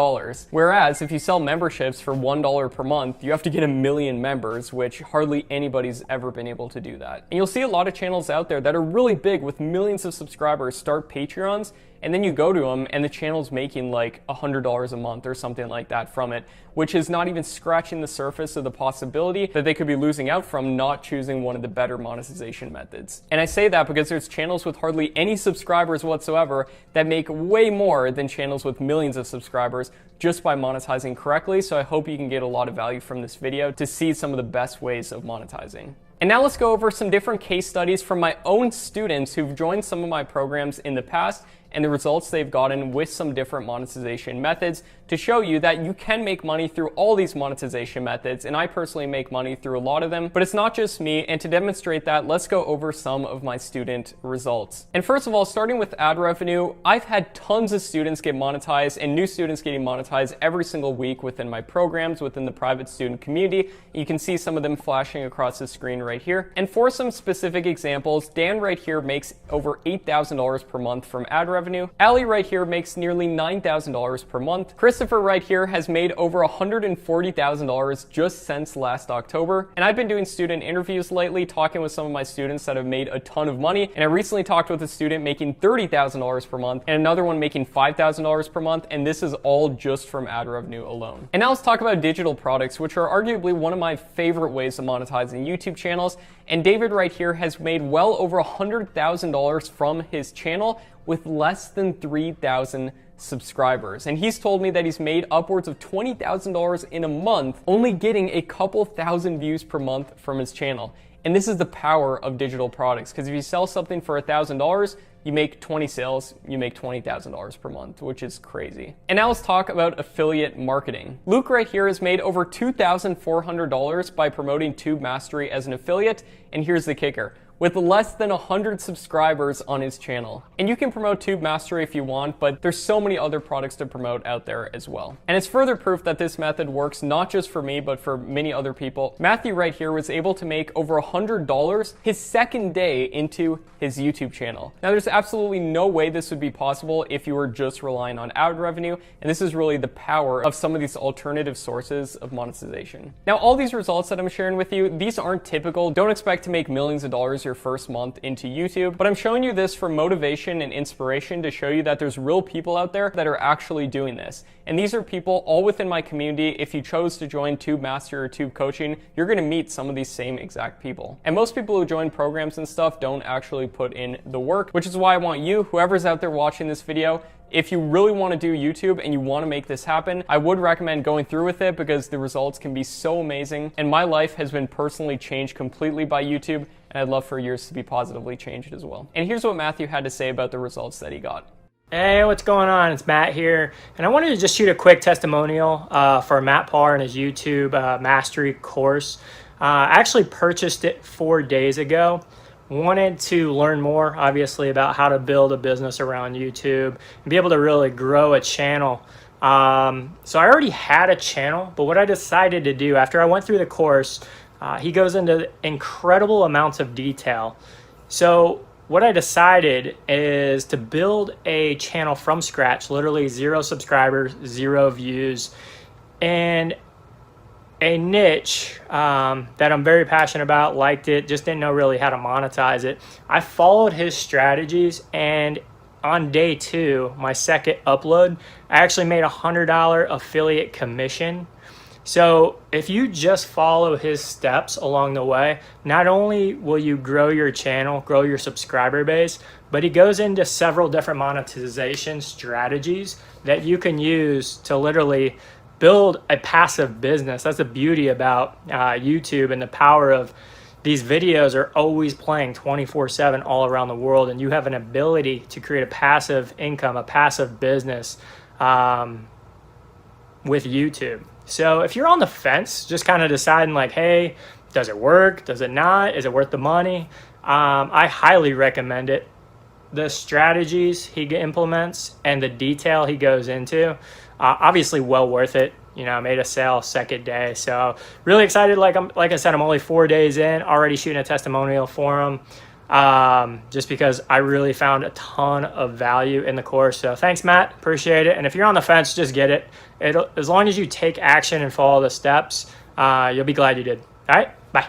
Whereas if you sell memberships for $1 per month, you have to get 1 million members, which hardly anybody's ever been able to do that. And you'll see a lot of channels out there that are really big with millions of subscribers start Patreons, and then you go to them and the channel's making like $100 a month or something like that from it, which is not even scratching the surface of the possibility that they could be losing out from not choosing one of the better monetization methods. And I say that because there's channels with hardly any subscribers whatsoever that make way more than channels with millions of subscribers just by monetizing correctly. So I hope you can get a lot of value from this video to see some of the best ways of monetizing. And now let's go over some different case studies from my own students who've joined some of my programs in the past and the results they've gotten with some different monetization methods to show you that you can make money through all these monetization methods. And I personally make money through a lot of them, but it's not just me. And to demonstrate that, let's go over some of my student results. And first of all, starting with ad revenue, I've had tons of students get monetized and new students getting monetized every single week within my programs, within the private student community. You can see some of them flashing across the screen right here. And for some specific examples, Dan right here makes over $8,000 per month from ad revenue. Ali right here makes nearly $9,000 per month. Christopher right here has made over $140,000 just since last October. And I've been doing student interviews lately, talking with some of my students that have made a ton of money. And I recently talked with a student making $30,000 per month and another one making $5,000 per month. And this is all just from ad revenue alone. And now let's talk about digital products, which are arguably one of my favorite ways of monetizing YouTube channels. And David right here has made well over $100,000 from his channel with less than 3,000 subscribers. And he's told me that he's made upwards of $20,000 in a month, only getting a couple thousand views per month from his channel. And this is the power of digital products, because if you sell something for $1,000, you make 20 sales, you make $20,000 per month, which is crazy. And now let's talk about affiliate marketing. Luke right here has made over $2,400 by promoting Tube Mastery as an affiliate. And here's the kicker: with less than 100 subscribers on his channel. And you can promote Tube Mastery if you want, but there's so many other products to promote out there as well. And it's further proof that this method works not just for me, but for many other people. Matthew right here was able to make over $100 his second day into his YouTube channel. Now there's absolutely no way this would be possible if you were just relying on ad revenue, and this is really the power of some of these alternative sources of monetization. Now all these results that I'm sharing with you, these aren't typical. Don't expect to make millions of dollars your first month into YouTube, but I'm showing you this for motivation and inspiration to show you that there's real people out there that are actually doing this. And these are people all within my community. If you chose to join Tube Master or Tube Coaching, you're going to meet some of these same exact people. And most people who join programs and stuff don't actually put in the work, which is why I want you, whoever's out there watching this video, if you really want to do YouTube and you want to make this happen, I would recommend going through with it, because the results can be so amazing. And my life has been personally changed completely by YouTube, and I'd love for yours to be positively changed as well. And here's what Matthew had to say about the results that he got. Hey, what's going on? It's Matt here, and I wanted to just shoot a quick testimonial for Matt Parr and his YouTube Mastery course. I actually purchased it 4 days ago. Wanted to learn more, obviously, about how to build a business around YouTube and be able to really grow a channel. So I already had a channel, but what I decided to do after I went through the course, he goes into incredible amounts of detail. So what I decided is to build a channel from scratch, literally 0 subscribers, 0 views, and a niche that I'm very passionate about, liked it, just didn't know really how to monetize it. I followed his strategies, and on day 2, my second upload, I actually made $100 affiliate commission. So if you just follow his steps along the way, not only will you grow your channel, grow your subscriber base, but he goes into several different monetization strategies that you can use to literally build a passive business. That's the beauty about YouTube, and the power of these videos are always playing 24/7 all around the world, and you have an ability to create a passive income, a passive business with YouTube. So if you're on the fence, just kind of deciding like, hey, does it work? Does it not? Is it worth the money? I highly recommend it. The strategies he implements and the detail he goes into, obviously well worth it. You know, I made a sale second day. So really excited. Like I said, I'm only 4 days in, already shooting a testimonial for him. Just because I really found a ton of value in the course. So thanks, Matt. Appreciate it. And if you're on the fence, just get it. As long as you take action and follow the steps, you'll be glad you did. All right, bye.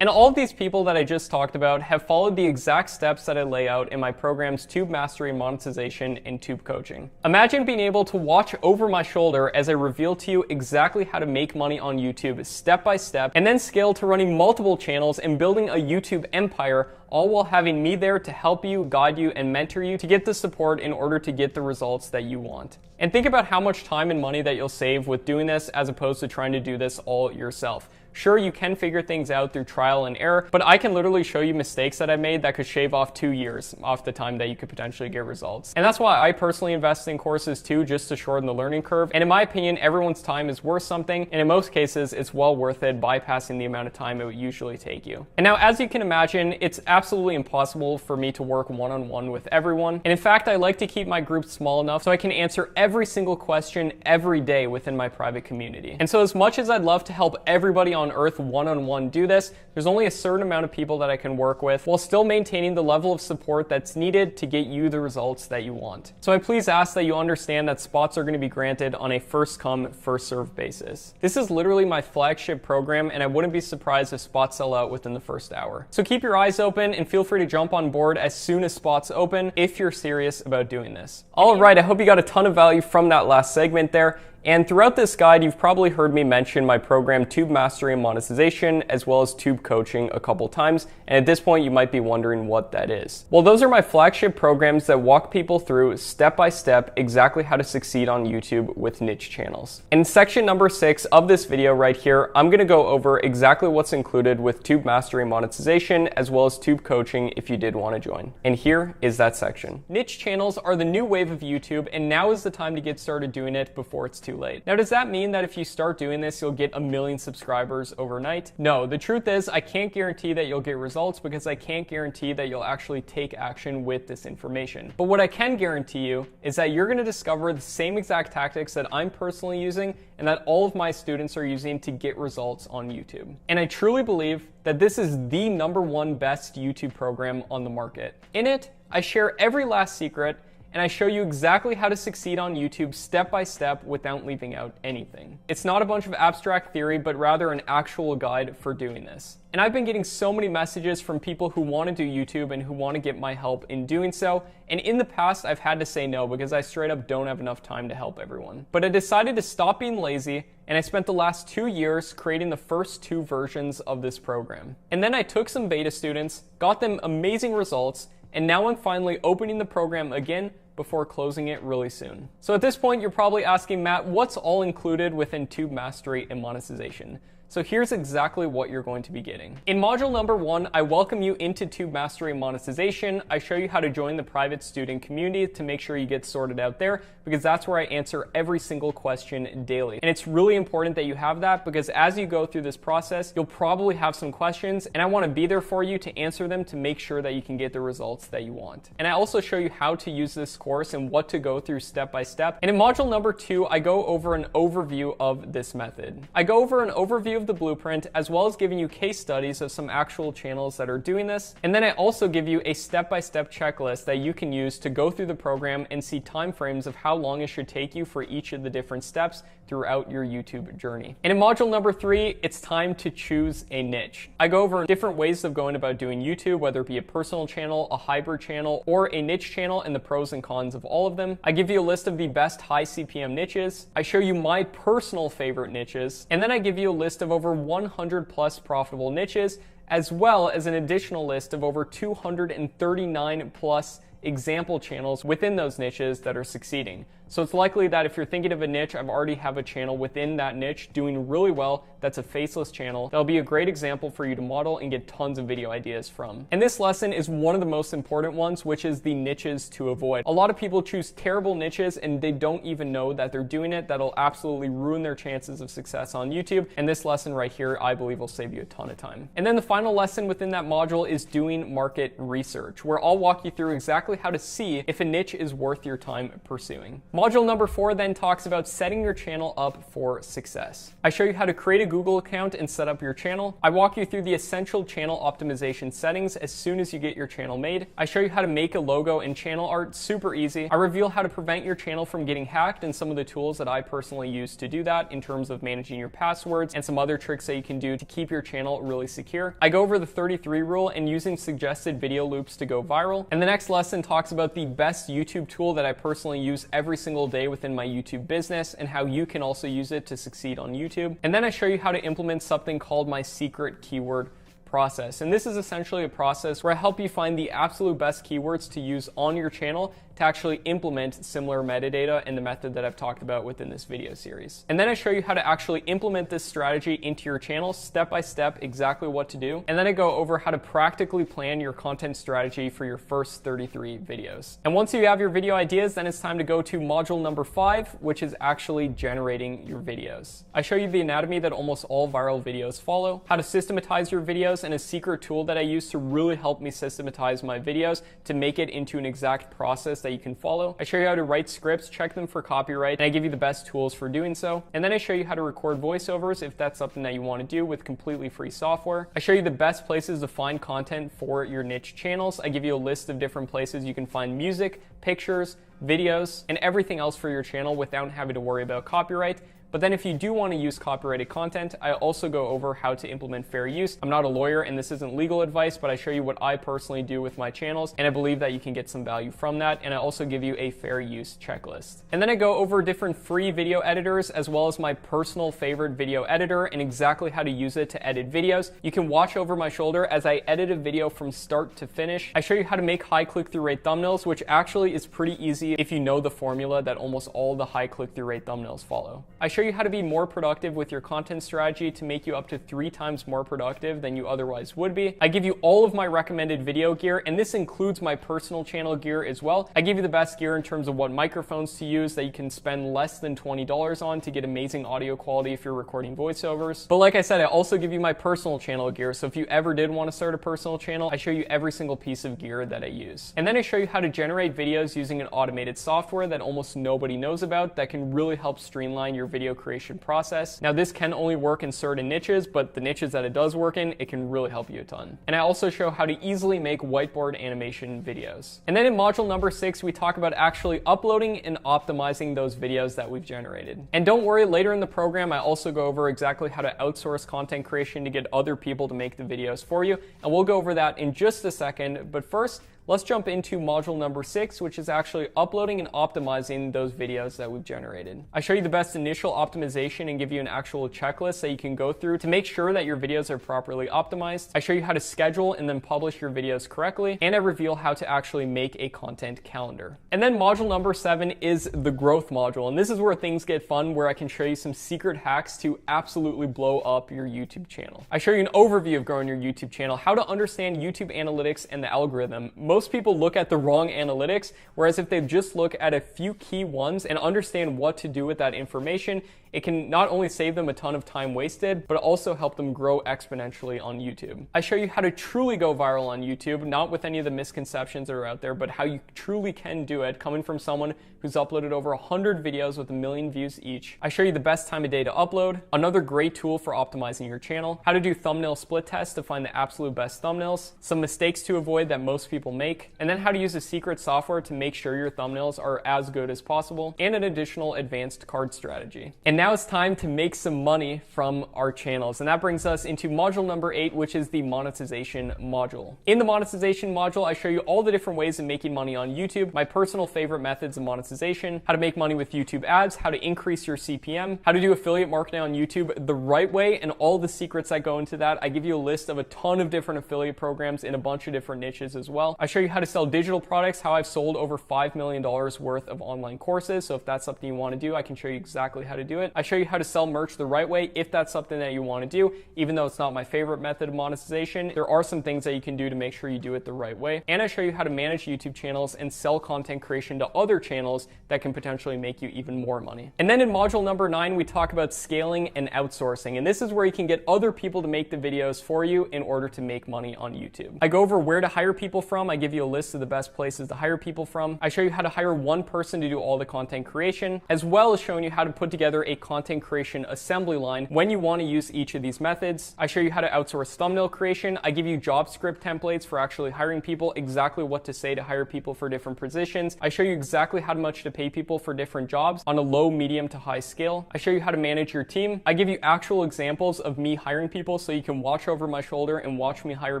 And all of these people that I just talked about have followed the exact steps that I lay out in my programs Tube Mastery, Monetization, and Tube Coaching. Imagine being able to watch over my shoulder as I reveal to you exactly how to make money on YouTube step by step, and then scale to running multiple channels and building a YouTube empire, all while having me there to help you, guide you, and mentor you to get the support in order to get the results that you want. And think about how much time and money that you'll save with doing this as opposed to trying to do this all yourself. Sure, you can figure things out through trial and error, but I can literally show you mistakes that I made that could shave off 2 years off the time that you could potentially get results. And that's why I personally invest in courses too, just to shorten the learning curve. And in my opinion, everyone's time is worth something, and in most cases, it's well worth it, bypassing the amount of time it would usually take you. And now, as you can imagine, it's absolutely impossible for me to work one-on-one with everyone. And in fact, I like to keep my group small enough so I can answer every single question every day within my private community. And so as much as I'd love to help everybody on earth one-on-one do this, there's only a certain amount of people that I can work with while still maintaining the level of support that's needed to get you the results that you want. So I please ask that you understand that spots are going to be granted on a first come, first served basis. This is literally my flagship program, and I wouldn't be surprised if spots sell out within the first hour. So keep your eyes open and feel free to jump on board as soon as spots open if you're serious about doing this. All right, I hope you got a ton of value from that last segment there. And throughout this guide, you've probably heard me mention my program Tube Mastery and Monetization, as well as Tube Coaching a couple times. And at this point, you might be wondering what that is. Well, those are my flagship programs that walk people through step by step exactly how to succeed on YouTube with niche channels. And in section number 6 of this video right here, I'm going to go over exactly what's included with Tube Mastery and Monetization, as well as Tube Coaching if you did want to join. And here is that section. Niche channels are the new wave of YouTube, and now is the time to get started doing it before it's too late. Now, does that mean that if you start doing this, you'll get 1 million subscribers overnight? No, the truth is I can't guarantee that you'll get results because I can't guarantee that you'll actually take action with this information. But what I can guarantee you is that you're going to discover the same exact tactics that I'm personally using and that all of my students are using to get results on YouTube. And I truly believe that this is the #1 best YouTube program on the market. In it, I share every last secret, and I show you exactly how to succeed on YouTube step by step without leaving out anything. It's not a bunch of abstract theory, but rather an actual guide for doing this. And I've been getting so many messages from people who want to do YouTube and who want to get my help in doing so. And in the past, I've had to say no because I straight up don't have enough time to help everyone. But I decided to stop being lazy, and I spent the last 2 years creating the first 2 versions of this program. And then I took some beta students, got them amazing results, and now I'm finally opening the program again before closing it really soon. So at this point, you're probably asking, Matt, what's all included within Tube Mastery and Monetization? So here's exactly what you're going to be getting. In module number 1, I welcome you into Tube Mastery and Monetization. I show you how to join the private student community to make sure you get sorted out there, because that's where I answer every single question daily. And it's really important that you have that, because as you go through this process, you'll probably have some questions, and I want to be there for you to answer them to make sure that you can get the results that you want. And I also show you how to use this course and what to go through step by step. And in module number 2, I go over an overview of this method. I go over an overview of the blueprint, as well as giving you case studies of some actual channels that are doing this. And then I also give you a step-by-step checklist that you can use to go through the program and see timeframes of how long it should take you for each of the different steps throughout your YouTube journey. And in module number 3, it's time to choose a niche. I go over different ways of going about doing YouTube, whether it be a personal channel, a hybrid channel, or a niche channel, and the pros and cons of all of them. I give you a list of the best high CPM niches. I show you my personal favorite niches, and then I give you a list of over 100 plus profitable niches, as well as an additional list of over 239 plus example channels within those niches that are succeeding. So it's likely that if you're thinking of a niche, I've already have a channel within that niche doing really well that's a faceless channel. That'll be a great example for you to model and get tons of video ideas from. And this lesson is one of the most important ones, which is the niches to avoid. A lot of people choose terrible niches and they don't even know that they're doing it. That'll absolutely ruin their chances of success on YouTube. And this lesson right here, I believe, will save you a ton of time. And then the final lesson within that module is doing market research, where I'll walk you through exactly how to see if a niche is worth your time pursuing. Module number 4 then talks about setting your channel up for success. I show you how to create a Google account and set up your channel. I walk you through the essential channel optimization settings as soon as you get your channel made. I show you how to make a logo and channel art super easy. I reveal how to prevent your channel from getting hacked and some of the tools that I personally use to do that in terms of managing your passwords and some other tricks that you can do to keep your channel really secure. I go over the 33 rule and using suggested video loops to go viral. And the next lesson talks about the best YouTube tool that I personally use every single day within my YouTube business and how you can also use it to succeed on YouTube. And then I show you how to implement something called my secret keyword process. And this is essentially a process where I help you find the absolute best keywords to use on your channel to actually implement similar metadata in the method that I've talked about within this video series. And then I show you how to actually implement this strategy into your channel step by step, exactly what to do. And then I go over how to practically plan your content strategy for your first 33 videos. And once you have your video ideas, then it's time to go to module number 5, which is actually generating your videos. I show you the anatomy that almost all viral videos follow, how to systematize your videos, and a secret tool that I use to really help me systematize my videos to make it into an exact process that you can follow. I show you how to write scripts, check them for copyright, and I give you the best tools for doing so. And then I show you how to record voiceovers if that's something that you want to do with completely free software. I show you the best places to find content for your niche channels. I give you a list of different places you can find music, pictures, videos, and everything else for your channel without having to worry about copyright. But then if you do want to use copyrighted content, I also go over how to implement fair use. I'm not a lawyer and this isn't legal advice, but I show you what I personally do with my channels, and I believe that you can get some value from that. And I also give you a fair use checklist. And then I go over different free video editors as well as my personal favorite video editor and exactly how to use it to edit videos. You can watch over my shoulder as I edit a video from start to finish. I show you how to make high click-through rate thumbnails, which actually is pretty easy if you know the formula that almost all the high click-through rate thumbnails follow. I show you how to be more productive with your content strategy to make you up to 3 times more productive than you otherwise would be. I give you all of my recommended video gear, and this includes my personal channel gear as well. I give you the best gear in terms of what microphones to use that you can spend less than $20 on to get amazing audio quality if you're recording voiceovers. But like I said, I also give you my personal channel gear, so if you ever did want to start a personal channel, I show you every single piece of gear that I use. And then I show you how to generate videos using an automated software that almost nobody knows about that can really help streamline your video creation process. Now this can only work in certain niches, but the niches that it does work in, it can really help you a ton. And I also show how to easily make whiteboard animation videos. And then in module number 6, we talk about actually uploading and optimizing those videos that we've generated. And don't worry, later in the program, I also go over exactly how to outsource content creation to get other people to make the videos for you. And we'll go over that in just a second. But first, let's jump into module number 6, which is actually uploading and optimizing those videos that we've generated. I show you the best initial optimization and give you an actual checklist that you can go through to make sure that your videos are properly optimized. I show you how to schedule and then publish your videos correctly, and I reveal how to actually make a content calendar. And then module number 7 is the growth module, and this is where things get fun, where I can show you some secret hacks to absolutely blow up your YouTube channel. I show you an overview of growing your YouTube channel, how to understand YouTube analytics and the algorithm. Most people look at the wrong analytics, whereas if they just look at a few key ones and understand what to do with that information, it can not only save them a ton of time wasted, but also help them grow exponentially on YouTube. I show you how to truly go viral on YouTube, not with any of the misconceptions that are out there, but how you truly can do it, coming from someone who's uploaded over 100 videos with 1 million views each. I show you the best time of day to upload, another great tool for optimizing your channel, how to do thumbnail split tests to find the absolute best thumbnails, some mistakes to avoid that most people make, and then how to use a secret software to make sure your thumbnails are as good as possible, and an additional advanced card strategy. And now it's time to make some money from our channels. And that brings us into module number 8, which is the monetization module. In the monetization module, I show you all the different ways of making money on YouTube, my personal favorite methods of monetization, how to make money with YouTube ads, how to increase your CPM, how to do affiliate marketing on YouTube the right way, and all the secrets that go into that. I give you a list of a ton of different affiliate programs in a bunch of different niches as well. I show you how to sell digital products, how I've sold over $5 million worth of online courses. So if that's something you want to do, I can show you exactly how to do it. I show you how to sell merch the right way if that's something that you want to do. Even though it's not my favorite method of monetization, there are some things that you can do to make sure you do it the right way. And I show you how to manage YouTube channels and sell content creation to other channels that can potentially make you even more money. And then in module number 9, we talk about scaling and outsourcing. And this is where you can get other people to make the videos for you in order to make money on YouTube. I go over where to hire people from. I give you a list of the best places to hire people from. I show you how to hire one person to do all the content creation, as well as showing you how to put together a content creation assembly line when you want to use each of these methods. I show you how to outsource thumbnail creation. I give you job script templates for actually hiring people, exactly what to say to hire people for different positions. I show you exactly how much to pay people for different jobs on a low, medium to high scale. I show you how to manage your team. I give you actual examples of me hiring people so you can watch over my shoulder and watch me hire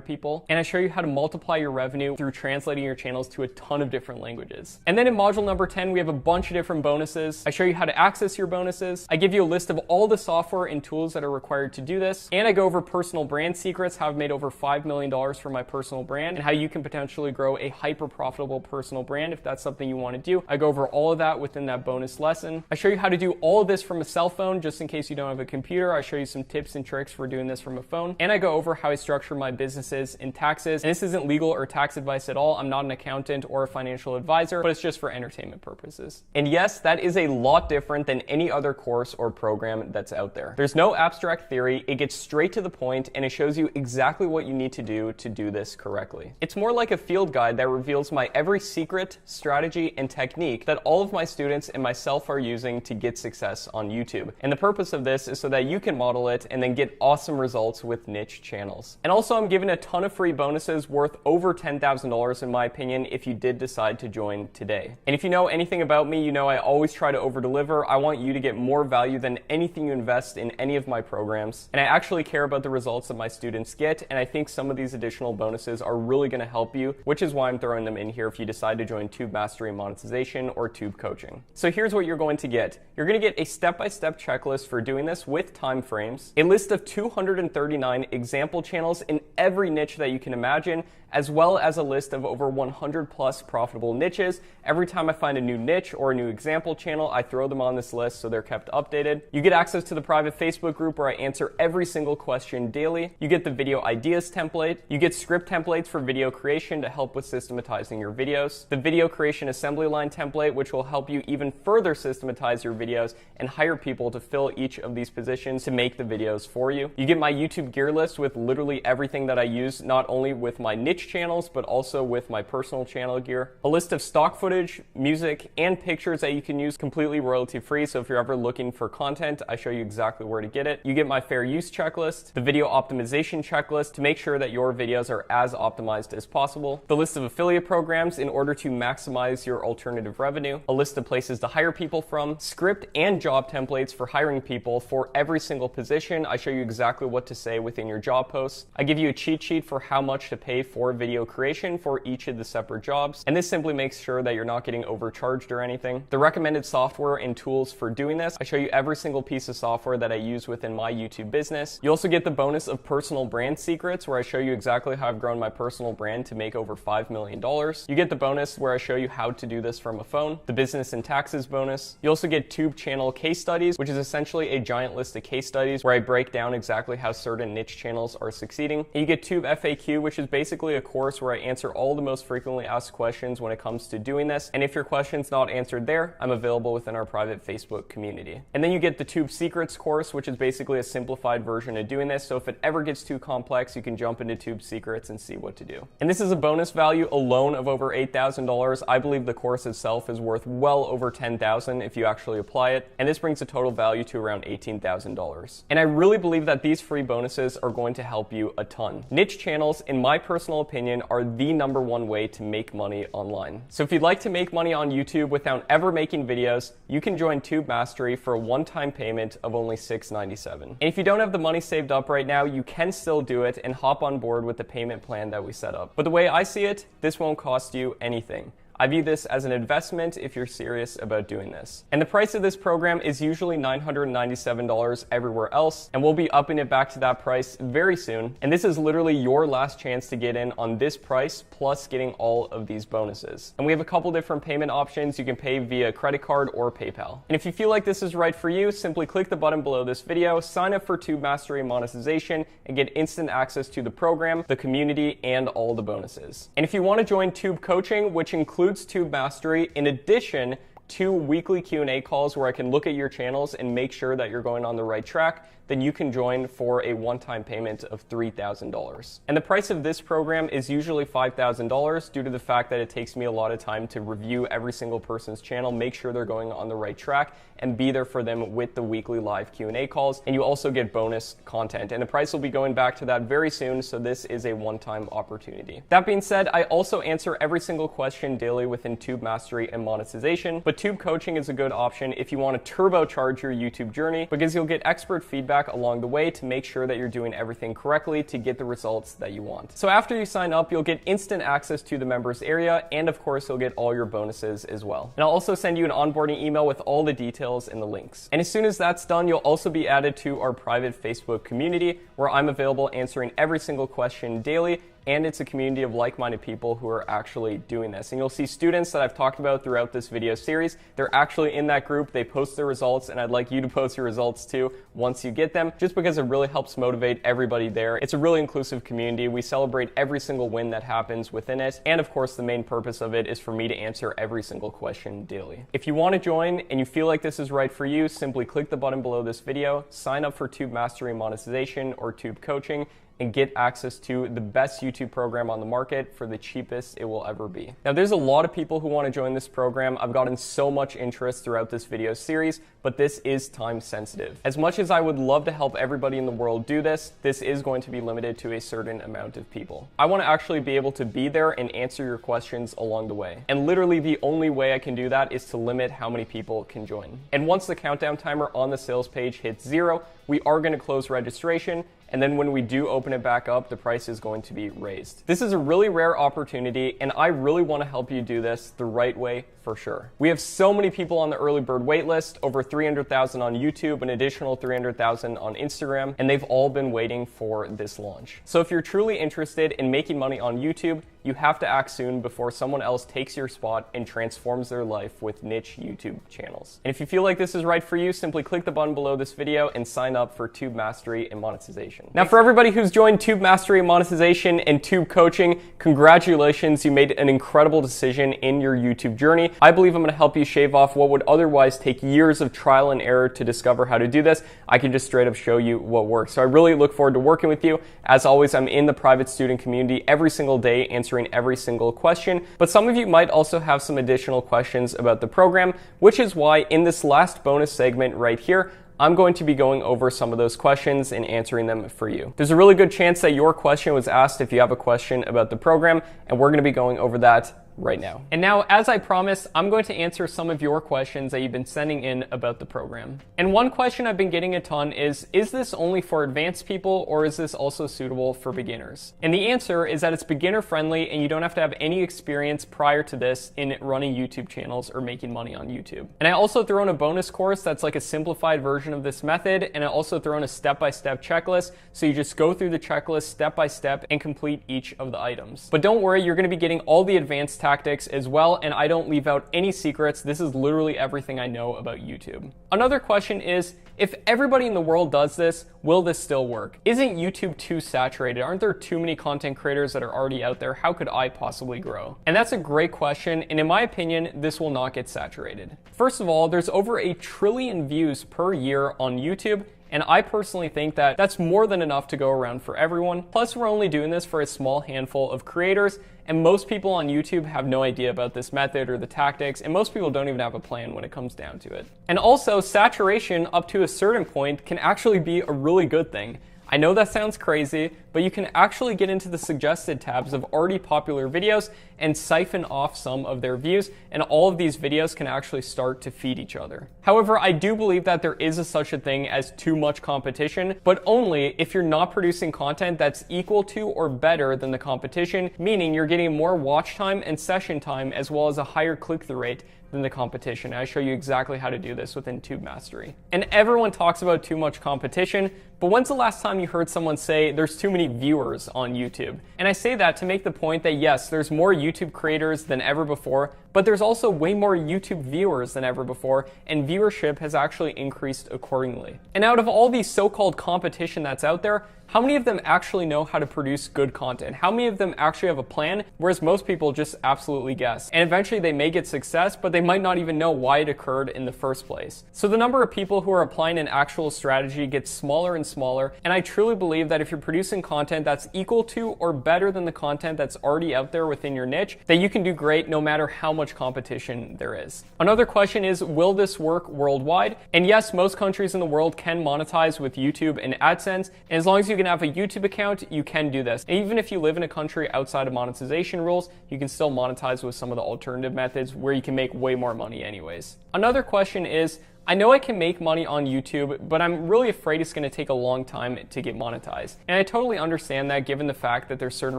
people. And I show you how to multiply your revenue through through translating your channels to a ton of different languages. And then in module number 10, we have a bunch of different bonuses. I show you how to access your bonuses. I give you a list of all the software and tools that are required to do this. And I go over personal brand secrets, how I've made over $5 million for my personal brand, and how you can potentially grow a hyper profitable personal brand if that's something you want to do. I go over all of that within that bonus lesson. I show you how to do all of this from a cell phone, just in case you don't have a computer. I show you some tips and tricks for doing this from a phone. And I go over how I structure my businesses and taxes. And this isn't legal or tax advice at all. I'm not an accountant or a financial advisor, but it's just for entertainment purposes. And yes, that is a lot different than any other course or program that's out there. There's no abstract theory. It gets straight to the point and it shows you exactly what you need to do this correctly. It's more like a field guide that reveals my every secret, strategy, and technique that all of my students and myself are using to get success on YouTube. And the purpose of this is so that you can model it and then get awesome results with niche channels. And also I'm giving a ton of free bonuses worth over $10,000 in my opinion if you did decide to join today. And if you know anything about me, you know I always try to over deliver. I want you to get more value than anything you invest in any of my programs. And I actually care about the results that my students get. And I think some of these additional bonuses are really going to help you, which is why I'm throwing them in here if you decide to join Tube Mastery Monetization or Tube Coaching. So here's what you're going to get. You're going to get a step-by-step checklist for doing this with time frames, a list of 239 example channels in every niche that you can imagine, as well as a list of over 100 plus profitable niches. Every time I find a new niche or a new example channel, I throw them on this list so they're kept updated. You get access to the private Facebook group where I answer every single question daily. You get the video ideas template. You get script templates for video creation to help with systematizing your videos. The video creation assembly line template, which will help you even further systematize your videos and hire people to fill each of these positions to make the videos for you. You get my YouTube gear list with literally everything that I use, not only with my niche channels, but also with my personal channel gear. A list of stock footage, music, and pictures that you can use completely royalty free. So if you're ever looking for content, I show you exactly where to get it. You get my fair use checklist, the video optimization checklist to make sure that your videos are as optimized as possible, the list of affiliate programs in order to maximize your alternative revenue, a list of places to hire people from, script and job templates for hiring people for every single position. I show you exactly what to say within your job posts. I give you a cheat sheet for how much to pay for video creation for each of the separate jobs. And this simply makes sure that you're not getting overcharged or anything. The recommended software and tools for doing this. I show you every single piece of software that I use within my YouTube business. You also get the bonus of personal brand secrets where I show you exactly how I've grown my personal brand to make over $5 million. You get the bonus where I show you how to do this from a phone, the business and taxes bonus. You also get Tube channel case studies, which is essentially a giant list of case studies where I break down exactly how certain niche channels are succeeding. And you get Tube FAQ, which is basically a course where I answer all the most frequently asked questions when it comes to doing this. And if your question's not answered there, I'm available within our private Facebook community. And then you get the Tube Secrets course, which is basically a simplified version of doing this. So if it ever gets too complex, you can jump into Tube Secrets and see what to do. And this is a bonus value alone of over $8,000. I believe the course itself is worth well over $10,000 if you actually apply it. And this brings the total value to around $18,000. And I really believe that these free bonuses are going to help you a ton. Niche channels, in my personal opinion, are the #1 way to make money online. So if you'd like to make money on YouTube without ever making videos, you can join Tube Mastery for a one-time payment of only $697. And if you don't have the money saved up right now, you can still do it and hop on board with the payment plan that we set up. But the way I see it, this won't cost you anything. I view this as an investment if you're serious about doing this. And the price of this program is usually $997 everywhere else, and we'll be upping it back to that price very soon. And this is literally your last chance to get in on this price, plus getting all of these bonuses. And we have a couple different payment options. You can pay via credit card or PayPal. And if you feel like this is right for you, simply click the button below this video, sign up for Tube Mastery Monetization, and get instant access to the program, the community, and all the bonuses. And if you want to join Tube Coaching, which includes Tube Mastery, in addition 2 weekly Q&A calls where I can look at your channels and make sure that you're going on the right track, then you can join for a one-time payment of $3,000. And the price of this program is usually $5,000 due to the fact that it takes me a lot of time to review every single person's channel, make sure they're going on the right track, and be there for them with the weekly live Q&A calls. And you also get bonus content. And the price will be going back to that very soon, so this is a one-time opportunity. That being said, I also answer every single question daily within Tube Mastery and Monetization, but tube coaching is a good option if you want to turbocharge your YouTube journey, because you'll get expert feedback along the way to make sure that you're doing everything correctly to get the results that you want. So after you sign up, you'll get instant access to the members area, and of course, you'll get all your bonuses as well. And I'll also send you an onboarding email with all the details and the links. And as soon as that's done, you'll also be added to our private Facebook community where I'm available answering every single question daily. And it's a community of like-minded people who are actually doing this. And you'll see students that I've talked about throughout this video series. They're actually in that group. They post their results, and I'd like you to post your results too once you get them, just because it really helps motivate everybody there. It's a really inclusive community. We celebrate every single win that happens within it. And of course, the main purpose of it is for me to answer every single question daily. If you want to join and you feel like this is right for you, simply click the button below this video, sign up for Tube Mastery Monetization or Tube Coaching, and get access to the best YouTube program on the market for the cheapest it will ever be. Now, there's a lot of people who want to join this program. I've gotten so much interest throughout this video series, but this is time sensitive. As much as I would love to help everybody in the world do this, this is going to be limited to a certain amount of people. I want to actually be able to be there and answer your questions along the way. And literally the only way I can do that is to limit how many people can join. And once the countdown timer on the sales page hits 0, we are going to close registration. And then when we do open it back up, the price is going to be raised. This is a really rare opportunity, and I really want to help you do this the right way for sure. We have so many people on the early bird waitlist, over 300,000 on YouTube, an additional 300,000 on Instagram, and they've all been waiting for this launch. So if you're truly interested in making money on YouTube, you have to act soon before someone else takes your spot and transforms their life with niche YouTube channels. And if you feel like this is right for you, simply click the button below this video and sign up for Tube Mastery and Monetization. Now, for everybody who's joined Tube Mastery and Monetization and Tube Coaching, congratulations, you made an incredible decision in your YouTube journey. I believe I'm going to help you shave off what would otherwise take years of trial and error to discover how to do this. I can just straight up show you what works. So I really look forward to working with you. As always, I'm in the private student community every single day answering every single question, but some of you might also have some additional questions about the program, which is why in this last bonus segment right here, I'm going to be going over some of those questions and answering them for you. There's a really good chance that your question was asked if you have a question about the program, and we're going to be going over that right now. And now, as I promised, I'm going to answer some of your questions that you've been sending in about the program. And one question I've been getting a ton is this only for advanced people, or is this also suitable for beginners? And the answer is that it's beginner friendly, and you don't have to have any experience prior to this in running YouTube channels or making money on YouTube. And I also throw in a bonus course that's like a simplified version of this method, and I also throw in a step-by-step checklist, so you just go through the checklist step by step and complete each of the items. But don't worry, you're going to be getting all the advanced tactics as well, and I don't leave out any secrets. This is literally everything I know about YouTube. Another question is, if everybody in the world does this, will this still work? Isn't YouTube too saturated? Aren't there too many content creators that are already out there? How could I possibly grow? And that's a great question, and in my opinion, this will not get saturated. First of all, there's over 1 trillion views per year on YouTube, and I personally think that that's more than enough to go around for everyone. Plus, we're only doing this for a small handful of creators, and most people on YouTube have no idea about this method or the tactics, and most people don't even have a plan when it comes down to it. And also, saturation up to a certain point can actually be a really good thing. I know that sounds crazy, but you can actually get into the suggested tabs of already popular videos and siphon off some of their views, and all of these videos can actually start to feed each other. However, I do believe that there is such a thing as too much competition, but only if you're not producing content that's equal to or better than the competition, meaning you're getting more watch time and session time as well as a higher click-through rate than the competition. I show you exactly how to do this within Tube Mastery. And everyone talks about too much competition, but when's the last time you heard someone say there's too many viewers on YouTube? And I say that to make the point that yes, there's more YouTube creators than ever before, but there's also way more YouTube viewers than ever before, and viewership has actually increased accordingly. And out of all these so-called competition that's out there, how many of them actually know how to produce good content? How many of them actually have a plan? Whereas most people just absolutely guess. And eventually they may get success, but they might not even know why it occurred in the first place. So the number of people who are applying an actual strategy gets smaller and smaller. And I truly believe that if you're producing content that's equal to or better than the content that's already out there within your niche, that you can do great no matter how much competition there is. Another question is, will this work worldwide? And yes, most countries in the world can monetize with YouTube and AdSense. And as long as you you can have a YouTube account, you can do this. And even if you live in a country outside of monetization rules, you can still monetize with some of the alternative methods where you can make way more money anyways. Another question is, I know I can make money on YouTube, but I'm really afraid it's going to take a long time to get monetized. And I totally understand that given the fact that there's certain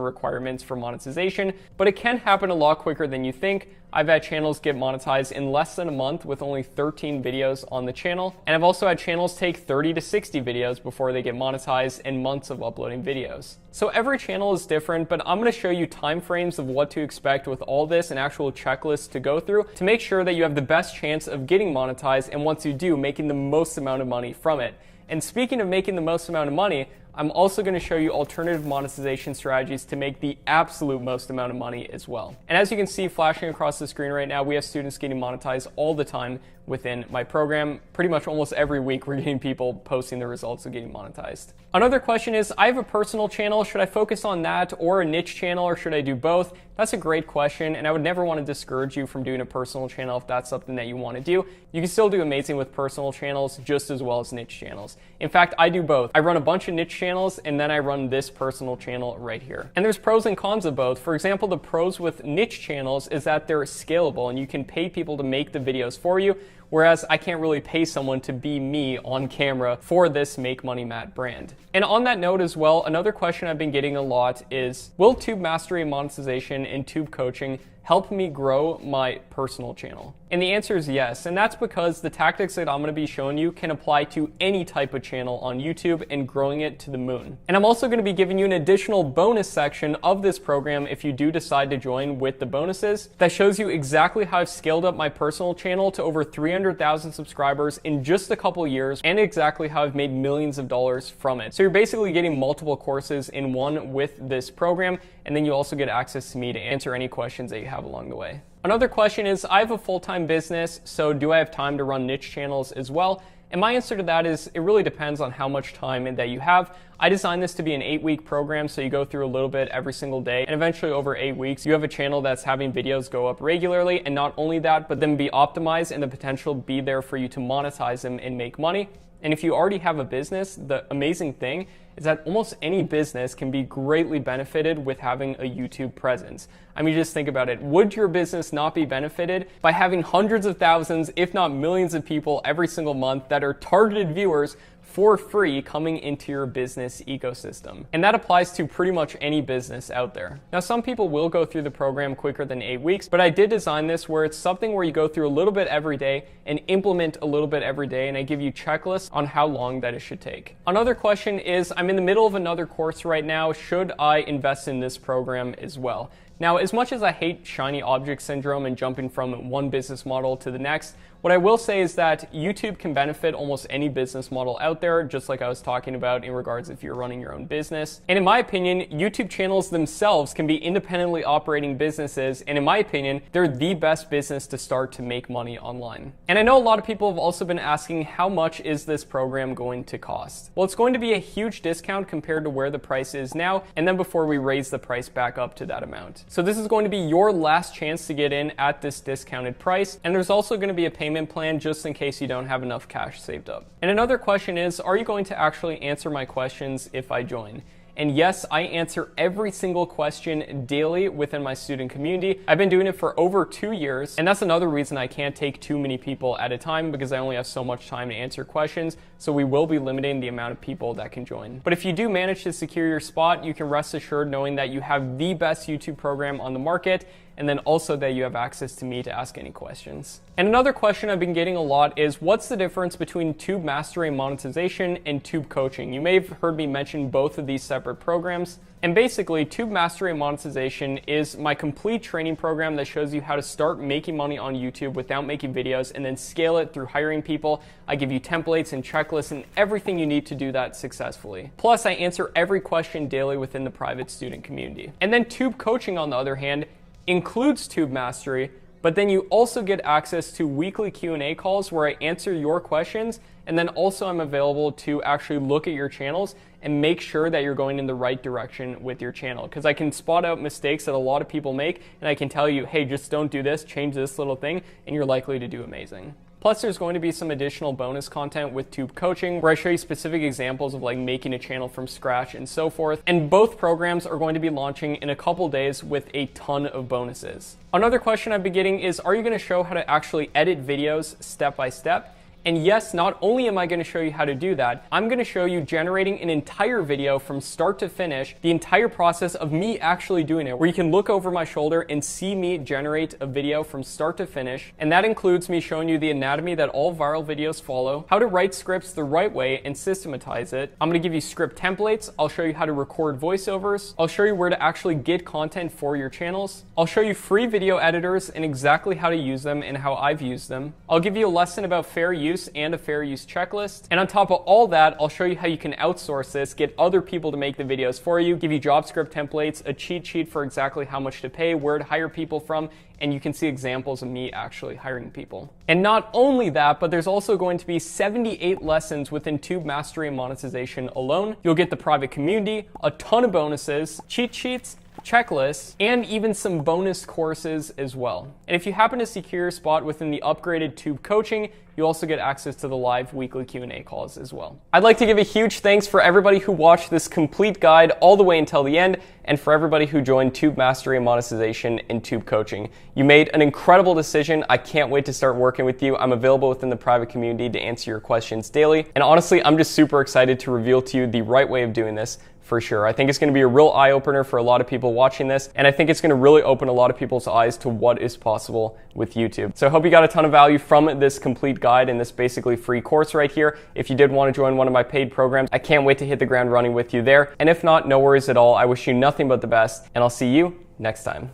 requirements for monetization, but it can happen a lot quicker than you think. I've had channels get monetized in less than a month with only 13 videos on the channel. And I've also had channels take 30 to 60 videos before they get monetized and months of uploading videos. So every channel is different, but I'm going to show you timeframes of what to expect with all this and actual checklists to go through to make sure that you have the best chance of getting monetized, and once you do, making the most amount of money from it. And speaking of making the most amount of money, I'm also going to show you alternative monetization strategies to make the absolute most amount of money as well. And as you can see flashing across the screen right now, we have students getting monetized all the time within my program. Pretty much almost every week we're getting people posting the results of getting monetized. Another question is, I have a personal channel. Should I focus on that or a niche channel, or should I do both? That's a great question, and I would never want to discourage you from doing a personal channel if that's something that you want to do. You can still do amazing with personal channels just as well as niche channels. In fact, I do both. I run a bunch of niche channels, and then I run this personal channel right here. And there's pros and cons of both. For example, the pros with niche channels is that they're scalable and you can pay people to make the videos for you, whereas I can't really pay someone to be me on camera for this Make Money Matt brand. And on that note as well, another question I've been getting a lot is, will Tube Mastery Monetization and Tube Coaching help me grow my personal channel? And the answer is yes, and that's because the tactics that I'm going to be showing you can apply to any type of channel on YouTube and growing it to the moon. And I'm also going to be giving you an additional bonus section of this program if you do decide to join with the bonuses that shows you exactly how I've scaled up my personal channel to over 300,000 subscribers in just a couple years, and exactly how I've made millions of dollars from it. So you're basically getting multiple courses in one with this program, and then you also get access to me to answer any questions that you have along the way. Another question is, I have a full-time business, so do I have time to run niche channels as well? And my answer to that is, it really depends on how much time that you have. I designed this to be an 8-week program, so you go through a little bit every single day, and eventually over 8 weeks, you have a channel that's having videos go up regularly, and not only that, but then be optimized and the potential be there for you to monetize them and make money. And if you already have a business, the amazing thing is that almost any business can be greatly benefited with having a YouTube presence. I mean, just think about it. Would your business not be benefited by having hundreds of thousands, if not millions of people every single month that are targeted viewers for free coming into your business ecosystem? And that applies to pretty much any business out there. Now, some people will go through the program quicker than 8 weeks, but I did design this where it's something where you go through a little bit every day and implement a little bit every day, and I give you checklists on how long that it should take. Another question is, I'm in the middle of another course right now. Should I invest in this program as well? Now, as much as I hate shiny object syndrome and jumping from one business model to the next, what I will say is that YouTube can benefit almost any business model out there, just like I was talking about in regards if you're running your own business. And in my opinion, YouTube channels themselves can be independently operating businesses, and in my opinion, they're the best business to start to make money online. And I know a lot of people have also been asking, how much is this program going to cost? Well, it's going to be a huge discount compared to where the price is now, and then before we raise the price back up to that amount. So this is going to be your last chance to get in at this discounted price, and there's also going to be a payment plan just in case you don't have enough cash saved up. And another question is, are you going to actually answer my questions if I join? And yes, I answer every single question daily within my student community. I've been doing it for over 2 years, and that's another reason I can't take too many people at a time, because I only have so much time to answer questions, so we will be limiting the amount of people that can join. But if you do manage to secure your spot, you can rest assured knowing that you have the best YouTube program on the market, and then also that you have access to me to ask any questions. And another question I've been getting a lot is, what's the difference between Tube Mastery Monetization and Tube Coaching? You may have heard me mention both of these separate programs. And basically, Tube Mastery Monetization is my complete training program that shows you how to start making money on YouTube without making videos, and then scale it through hiring people. I give you templates and checklists and everything you need to do that successfully. Plus, I answer every question daily within the private student community. And then Tube Coaching, on the other hand, includes Tube Mastery, but then you also get access to weekly Q&A calls where I answer your questions, and then also I'm available to actually look at your channels and make sure that you're going in the right direction with your channel, because I can spot out mistakes that a lot of people make, and I can tell you, hey, just don't do this, change this little thing, and you're likely to do amazing. Plus, there's going to be some additional bonus content with Tube Coaching where I show you specific examples of like making a channel from scratch and so forth. And both programs are going to be launching in a couple days with a ton of bonuses. Another question I've been getting is, are you going to show how to actually edit videos step by step? And yes, not only am I going to show you how to do that, I'm going to show you generating an entire video from start to finish, the entire process of me actually doing it, where you can look over my shoulder and see me generate a video from start to finish. And that includes me showing you the anatomy that all viral videos follow, how to write scripts the right way and systematize it. I'm going to give you script templates. I'll show you how to record voiceovers. I'll show you where to actually get content for your channels. I'll show you free video editors and exactly how to use them and how I've used them. I'll give you a lesson about fair use and a fair use checklist. And on top of all that, I'll show you how you can outsource this, get other people to make the videos for you, give you job script templates, a cheat sheet for exactly how much to pay, where to hire people from, and you can see examples of me actually hiring people. And not only that, but there's also going to be 78 lessons within Tube Mastery and Monetization alone. You'll get the private community, a ton of bonuses, cheat sheets, checklists, and even some bonus courses as well. And if you happen to secure your spot within the upgraded Tube Coaching, you also get access to the live weekly Q&A calls as well. I'd like to give a huge thanks for everybody who watched this complete guide all the way until the end, and for everybody who joined Tube Mastery and Monetization and Tube Coaching. You made an incredible decision. I can't wait to start working with you. I'm available within the private community to answer your questions daily. And honestly, I'm just super excited to reveal to you the right way of doing this. For sure. I think it's going to be a real eye-opener for a lot of people watching this, and I think it's going to really open a lot of people's eyes to what is possible with YouTube. So I hope you got a ton of value from this complete guide and this basically free course right here. If you did want to join one of my paid programs, I can't wait to hit the ground running with you there. And if not, no worries at all. I wish you nothing but the best, and I'll see you next time.